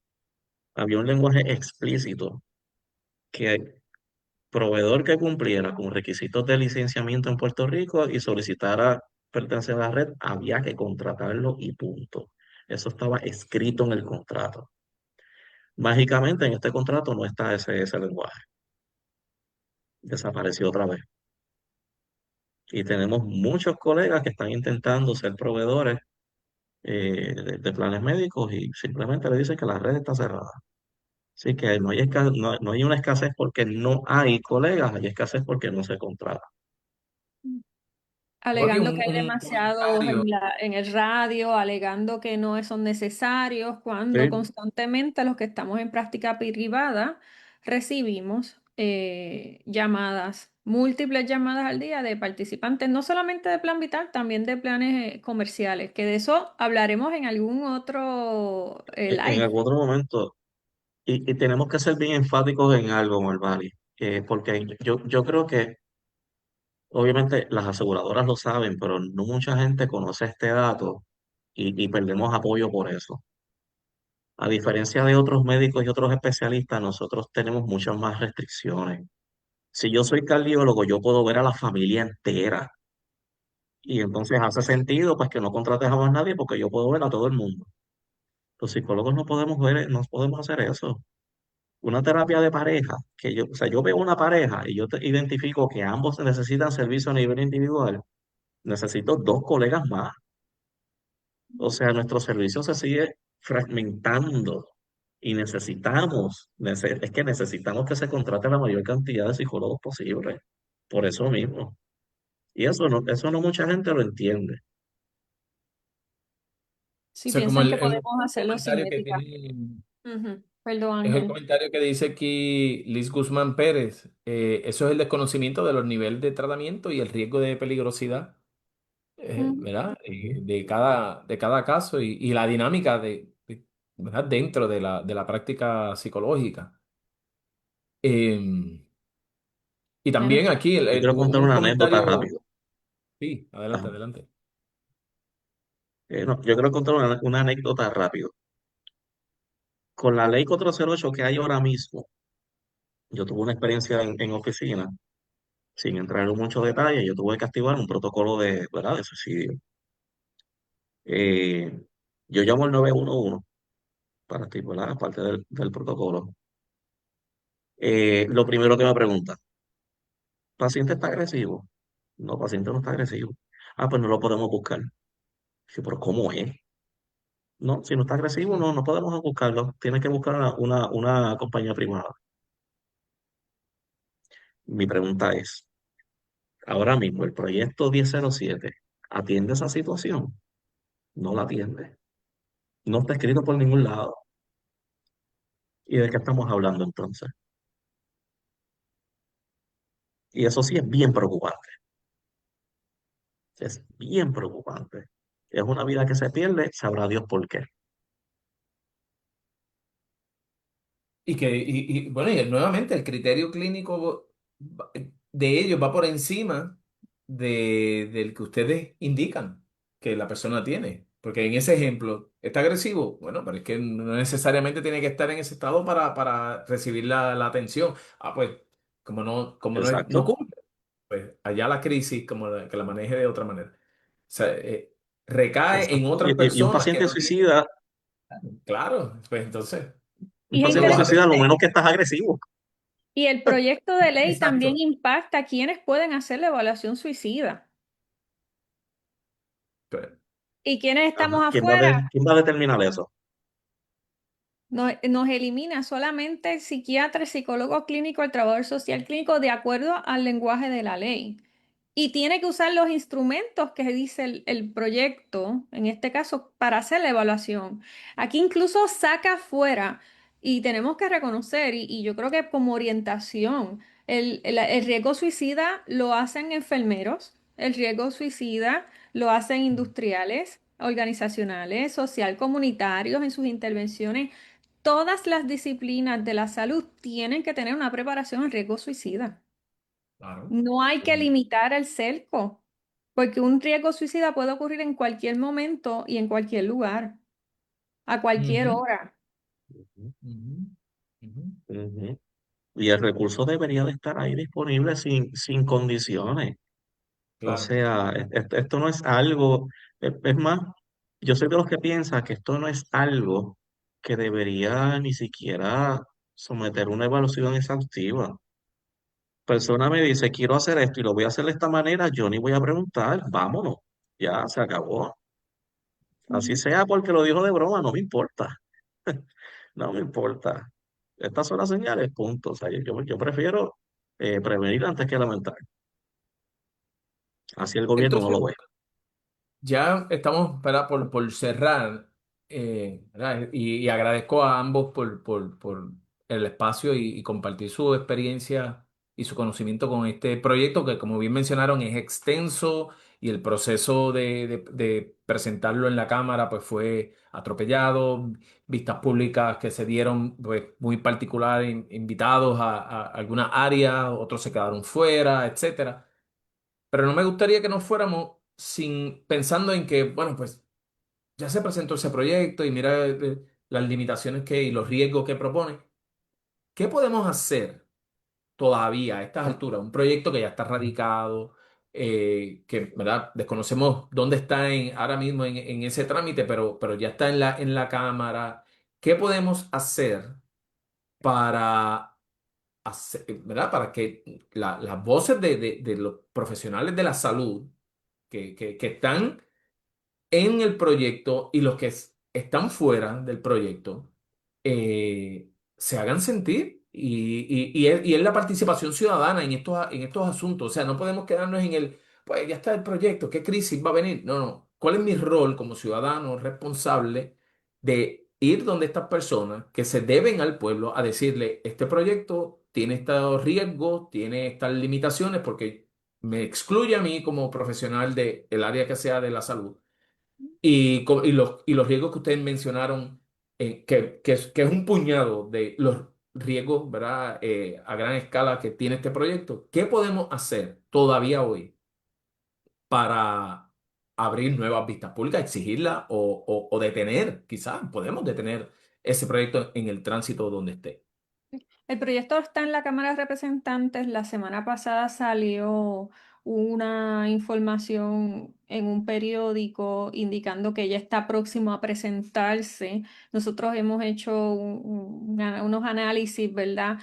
había un lenguaje explícito que proveedor que cumpliera con requisitos de licenciamiento en Puerto Rico y solicitara pertenecer a la red, había que contratarlo y punto. Eso estaba escrito en el contrato. Mágicamente en este contrato no está ese lenguaje. Desapareció otra vez. Y tenemos muchos colegas que están intentando ser proveedores de planes médicos y simplemente le dicen que la red está cerrada. Así que no hay una escasez porque no hay colegas, hay escasez porque no se contrata. Tengo aquí Alegando que hay un demasiados comentario. en el radio, alegando que no son necesarios, cuando Sí, constantemente los que estamos en práctica privada recibimos llamadas, múltiples llamadas al día de participantes, no solamente de Plan Vital, también de planes comerciales, que de eso hablaremos en algún otro en live. algún otro momento. Y tenemos que ser bien enfáticos en algo, Marvali, porque yo creo que obviamente las aseguradoras lo saben, pero no mucha gente conoce este dato y perdemos apoyo por eso. A diferencia de otros médicos y otros especialistas, nosotros tenemos muchas más restricciones. Si yo soy cardiólogo, yo puedo ver a la familia entera. Y entonces hace sentido pues que no contrates a más nadie porque yo puedo ver a todo el mundo. Los psicólogos no podemos ver, no podemos hacer eso. Una terapia de pareja, o sea, yo veo una pareja y yo identifico que ambos necesitan servicio a nivel individual, necesito 2 colegas más. O sea, nuestro servicio se sigue fragmentando y es que necesitamos que se contrate la mayor cantidad de psicólogos posible. Por eso mismo. Y eso no mucha gente lo entiende. Si O sea, piensan que el podemos hacerlo sin comentario que ética. tiene, Ujú. Perdón, es el Ángel. comentario que dice aquí Liz Guzmán Pérez. Eso es el desconocimiento de los niveles de tratamiento y el riesgo de peligrosidad, Ujú. ¿verdad? De cada caso y la dinámica de ¿verdad? Dentro de la práctica psicológica. Eh, y Bueno, también aquí Yo quiero contar un una anécdota comentario. rápido. Sí, adelante, Ajá. adelante. No, yo quiero contar una anécdota rápido. Con la ley 408 que hay ahora mismo, yo tuve una experiencia en oficina, sin entrar en muchos detalles, yo tuve que activar un protocolo de, ¿verdad? De suicidio. Eh, yo llamo al 911 para estipular parte del protocolo. Lo primero que me pregunta, ¿paciente está agresivo? No, paciente no está agresivo. Ah, pues no lo podemos buscar. Sí, pero ¿cómo es? No, si no está agresivo, no podemos buscarlo. Tiene que buscar una compañía privada. Mi pregunta es, ahora mismo, ¿el proyecto 1007 atiende esa situación? No la atiende. No está escrito por ningún lado. ¿Y de qué estamos hablando entonces? Y eso sí es bien preocupante. Es bien preocupante. Es una vida que se pierde, sabrá Dios por qué. Bueno, y nuevamente el criterio clínico de ellos va por encima del que ustedes indican que la persona tiene. Porque en ese ejemplo, ¿está agresivo? Bueno, pero es que no necesariamente tiene que estar en ese estado para recibir la atención. Ah, pues, no Exacto. cumple, pues allá la crisis, que la maneje de otra manera. O sea, recae en Exacto. otras Y un personas que paciente no tienen. suicida, Claro, pues entonces, un y es paciente vamos a suicida, lo interesante. menos que estás agresivo. Y el proyecto de ley también exacto. impacta a quienes pueden hacer la evaluación suicida. Pues, Y quienes Ajá. estamos afuera, ¿Quién va a determinar eso? nos elimina solamente el psiquiatra, el psicólogo clínico, el trabajador social clínico, de acuerdo al lenguaje de la ley. Y tiene que usar los instrumentos que dice el proyecto, en este caso, para hacer la evaluación. Aquí incluso saca fuera, y tenemos que reconocer, y yo creo que como orientación, el riesgo suicida lo hacen enfermeros, el riesgo suicida lo hacen industriales, organizacionales, social, comunitarios en sus intervenciones. Todas las disciplinas de la salud tienen que tener una preparación al riesgo suicida. claro. No hay que limitar el cerco, porque un riesgo suicida puede ocurrir en cualquier momento y en cualquier lugar, a cualquier Ujú, hora. Ujú, ujú, ujú. ujú. Y el recurso debería de estar ahí disponible sin condiciones. O Claro. sea, esto no es algo, es más, yo soy de los que piensa que esto no es algo que debería ni siquiera someter una evaluación exhaustiva. Persona me dice, quiero hacer esto y lo voy a hacer de esta manera, yo ni voy a preguntar, vámonos, ya se acabó. Así Ujú. sea porque lo dijo de broma, no me importa, no me importa. Estas son las señales, punto. O sea, yo prefiero prevenir antes que lamentar. Así el gobierno no Entonces, lo ve. ya estamos, ¿verdad? Por cerrar, ¿verdad? Y agradezco a ambos por el espacio y compartir su experiencia y su conocimiento con este proyecto que, como bien mencionaron, es extenso y el proceso de presentarlo en la Cámara pues fue atropellado, vistas públicas que se dieron pues muy particulares, invitados a algunas áreas, otros se quedaron fuera, etcétera. Pero no me gustaría que nos fuéramos sin pensando en que, bueno, pues ya se presentó ese proyecto y mira las limitaciones y los riesgos que propone. ¿Qué podemos hacer todavía a estas alturas? Un proyecto que ya está radicado, que, ¿verdad? Desconocemos dónde está ahora mismo en ese trámite, pero ya está en la Cámara. ¿Qué podemos hacer para ¿verdad? Para que las voces de los profesionales de la salud que están en el proyecto y los que están fuera del proyecto se hagan sentir y es la participación ciudadana en estos asuntos. O sea, no podemos quedarnos en pues ya está el proyecto, ¿qué crisis va a venir? No, no. ¿Cuál es mi rol como ciudadano responsable de ir donde estas personas que se deben al pueblo a decirle, este proyecto tiene estos riesgos, tiene estas limitaciones porque me excluye a mí como profesional del área que sea de la salud? Y los riesgos que ustedes mencionaron que es un puñado de los riesgos, ¿verdad? A gran escala que tiene este proyecto. ¿Qué podemos hacer todavía hoy para abrir nuevas vistas públicas, exigirla o detener, quizás podemos detener ese proyecto en el tránsito donde esté? El proyecto está en la Cámara de Representantes. La semana pasada salió una información en un periódico indicando que ya está próximo a presentarse. Nosotros hemos hecho unos análisis, ¿verdad?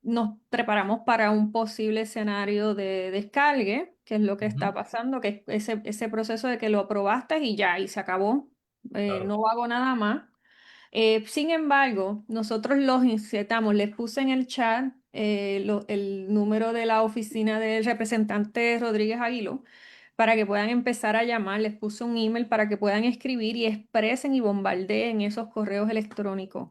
Nos preparamos para un posible escenario de descargue, que es lo que está Ujú. pasando, que es ese proceso de que lo aprobaste y ya, y se acabó. Claro. No hago nada más. Sin embargo, nosotros los insertamos, les puse en el chat el número de la oficina del representante Rodríguez Aguiló para que puedan empezar a llamar, les puse un email para que puedan escribir y expresen y bombardeen esos correos electrónicos.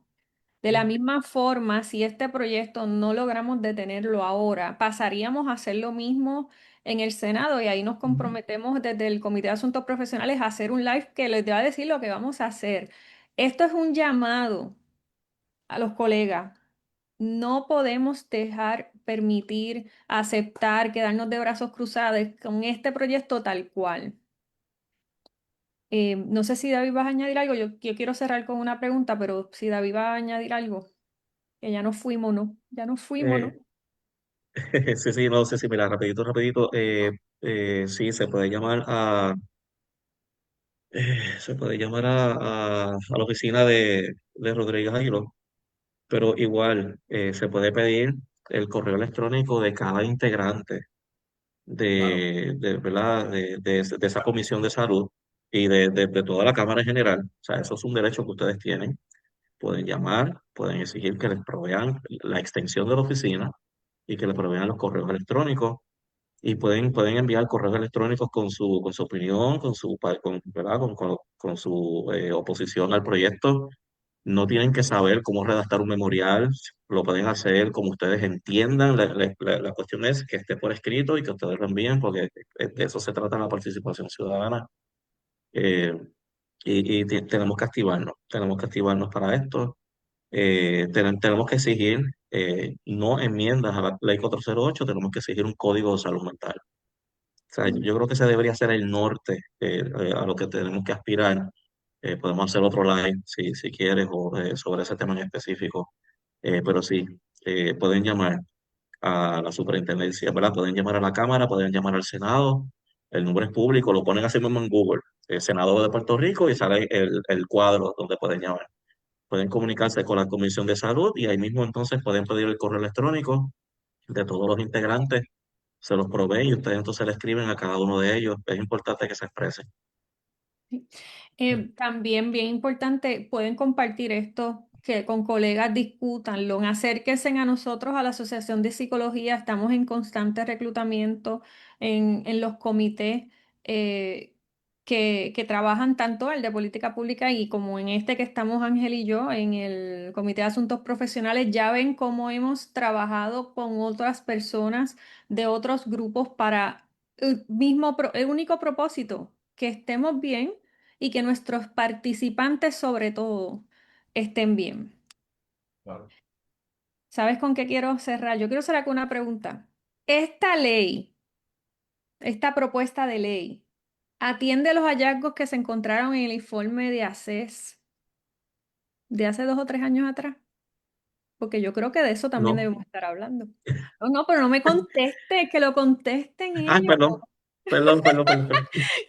De la misma forma, si este proyecto no logramos detenerlo ahora, pasaríamos a hacer lo mismo en el Senado y ahí nos Ujú. comprometemos desde el Comité de Asuntos Profesionales a hacer un live que les va a decir lo que vamos a hacer. Esto es un llamado a los colegas. No podemos dejar, permitir, aceptar, quedarnos de brazos cruzados con este proyecto tal cual. No sé si David vas a añadir algo. Yo quiero cerrar con una pregunta, pero si David va a añadir algo, que ya nos fuimos, ¿no? Ya nos fuimos, ¿no? Eh, sí, sí, no sé si, mira, rapidito, rapidito, sí, se puede llamar a la oficina de Rodríguez Aguiló, pero igual se puede pedir el correo electrónico de cada integrante Claro, ¿verdad? De esa comisión de salud y de toda la Cámara en general. O sea, eso es un derecho que ustedes tienen. Pueden llamar, pueden exigir que les provean la extensión de la oficina y que les provean los correos electrónicos y pueden enviar correos electrónicos con su opinión, ¿verdad? Con su oposición al proyecto. No tienen que saber cómo redactar un memorial, lo pueden hacer como ustedes entiendan. La cuestión es que esté por escrito y que ustedes lo envíen, porque de eso se trata la participación ciudadana. Eh, tenemos que activarnos para esto. Tenemos que exigir no enmiendas a la ley 408, tenemos que exigir un código de salud mental. O sea, Mm. yo creo que ese debería ser el norte a lo que tenemos que aspirar. Podemos hacer otro live si quieres o, sobre ese tema en específico. Pero sí, pueden llamar a la superintendencia, ¿verdad? Pueden llamar a la Cámara, pueden llamar al Senado. El número es público, lo ponen así mismo en Google. Senado de Puerto Rico y sale el cuadro donde pueden llamar. Pueden comunicarse con la Comisión de Salud y ahí mismo entonces pueden pedir el correo electrónico de todos los integrantes, se los provee y ustedes entonces le escriben a cada uno de ellos. Es importante que se expresen. Sí. También bien importante, pueden compartir esto que con colegas discútanlo, acérquense a nosotros a la Asociación de Psicología, estamos en constante reclutamiento en los comités eh, que trabajan tanto el de política pública y como en este que estamos Ángel y yo, en el Comité de Asuntos Profesionales, ya ven cómo hemos trabajado con otras personas de otros grupos para el único propósito, que estemos bien y que nuestros participantes sobre todo estén bien. claro. ¿Sabes con qué quiero cerrar? Yo quiero cerrar con una pregunta. ¿Esta ley, esta propuesta de ley, atiende los hallazgos que se encontraron en el informe de ACES de hace 2 o 3 años atrás? Porque yo creo que de eso también No. debemos estar hablando. No, no, pero no me conteste, que lo contesten Ah, ellos, perdón, perdón.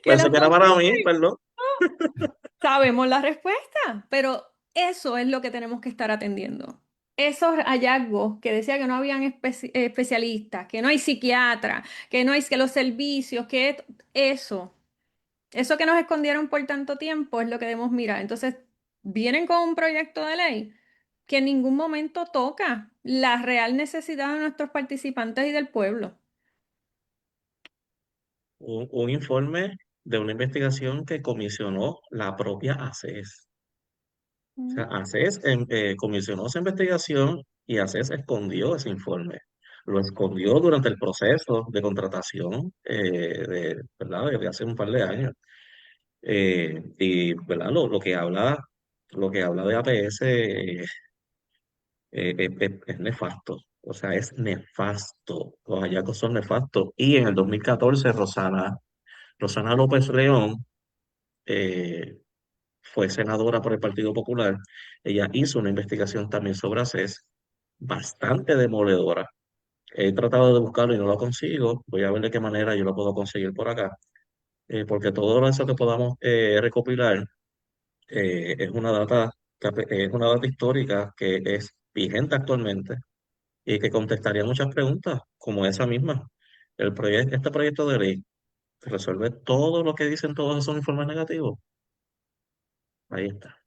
que Pensé lo que era para mí, contesten. perdón. Sabemos la respuesta, pero eso es lo que tenemos que estar atendiendo. Esos hallazgos que decía que no habían especialistas, que no hay psiquiatra, que no hay que los servicios, eso, eso que nos escondieron por tanto tiempo es lo que debemos mirar. Entonces, vienen con un proyecto de ley que en ningún momento toca la real necesidad de nuestros participantes y del pueblo. Un informe de una investigación que comisionó la propia ACES. O sea, Mm. ACES comisionó esa investigación y ACES escondió ese informe. Lo escondió durante el proceso de contratación ¿verdad? Desde hace un par de años. Y ¿verdad? Lo que habla lo que habla de APS es nefasto. O sea, es nefasto. Los hallazgos son nefastos. Y en el 2014, Rosana López León eh, fue senadora por el Partido Popular. Ella hizo una investigación también sobre ACES, bastante demoledora. He tratado de buscarlo y no lo consigo. Voy a ver de qué manera yo lo puedo conseguir por acá. Porque todo eso que podamos recopilar es una data histórica que es vigente actualmente y que contestaría muchas preguntas, como esa misma. Este proyecto de ley resuelve todo lo que dicen todos esos informes negativos. Ahí está.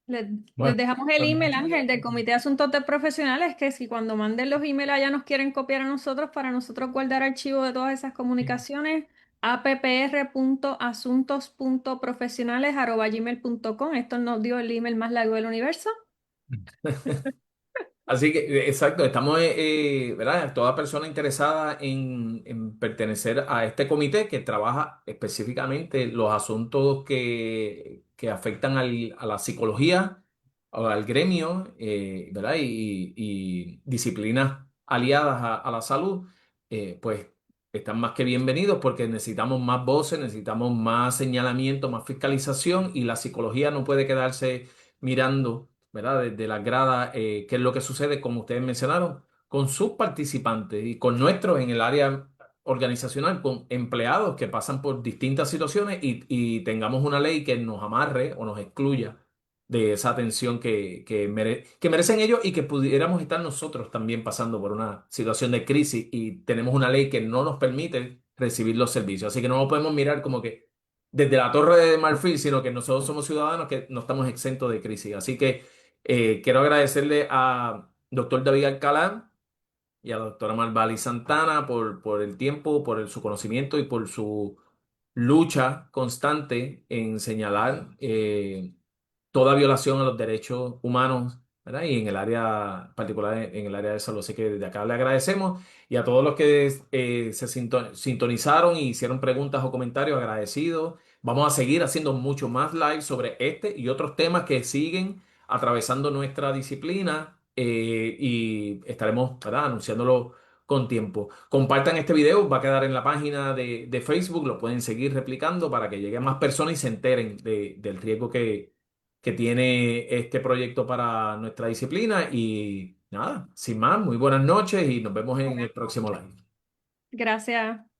Les, les Bueno, dejamos el email, Ángel, del Comité de Asuntos de Profesionales, que si cuando manden los emails allá nos quieren copiar a nosotros para nosotros guardar archivo de todas esas comunicaciones, appr.asuntos.profesionales@gmail.com. Esto nos dio el email más largo del universo. así que, exacto, estamos, ¿verdad? Toda persona interesada en pertenecer a este comité que trabaja específicamente los asuntos que afectan a la psicología, o al gremio, ¿verdad? Y disciplinas aliadas a la salud, pues están más que bienvenidos porque necesitamos más voces, necesitamos más señalamiento, más fiscalización y la psicología no puede quedarse mirando, ¿verdad? Desde las gradas, qué es lo que sucede, como ustedes mencionaron, con sus participantes y con nuestros en el área organizacional, con empleados que pasan por distintas situaciones y tengamos una ley que nos amarre o nos excluya de esa atención que merecen ellos y que pudiéramos estar nosotros también pasando por una situación de crisis y tenemos una ley que no nos permite recibir los servicios. Así que no lo podemos mirar como que desde la Torre de Marfil, sino que nosotros somos ciudadanos que no estamos exentos de crisis. Así que quiero agradecerle a doctor David Alcalá y a la doctora Marvali Santana por el tiempo, su conocimiento y por su lucha constante en señalar toda violación a los derechos humanos, ¿verdad? Y en el área particular, en el área de salud. Así que desde acá le agradecemos y a todos los que se sintonizaron y hicieron preguntas o comentarios, agradecidos. Vamos a seguir haciendo mucho más live sobre este y otros temas que siguen atravesando nuestra disciplina y estaremos, ¿verdad? Anunciándolo con tiempo. Compartan este video, va a quedar en la página de Facebook, lo pueden seguir replicando para que lleguen más personas y se enteren del riesgo que tiene este proyecto para nuestra disciplina. Y nada, sin más, muy buenas noches y nos vemos en el próximo live. Gracias.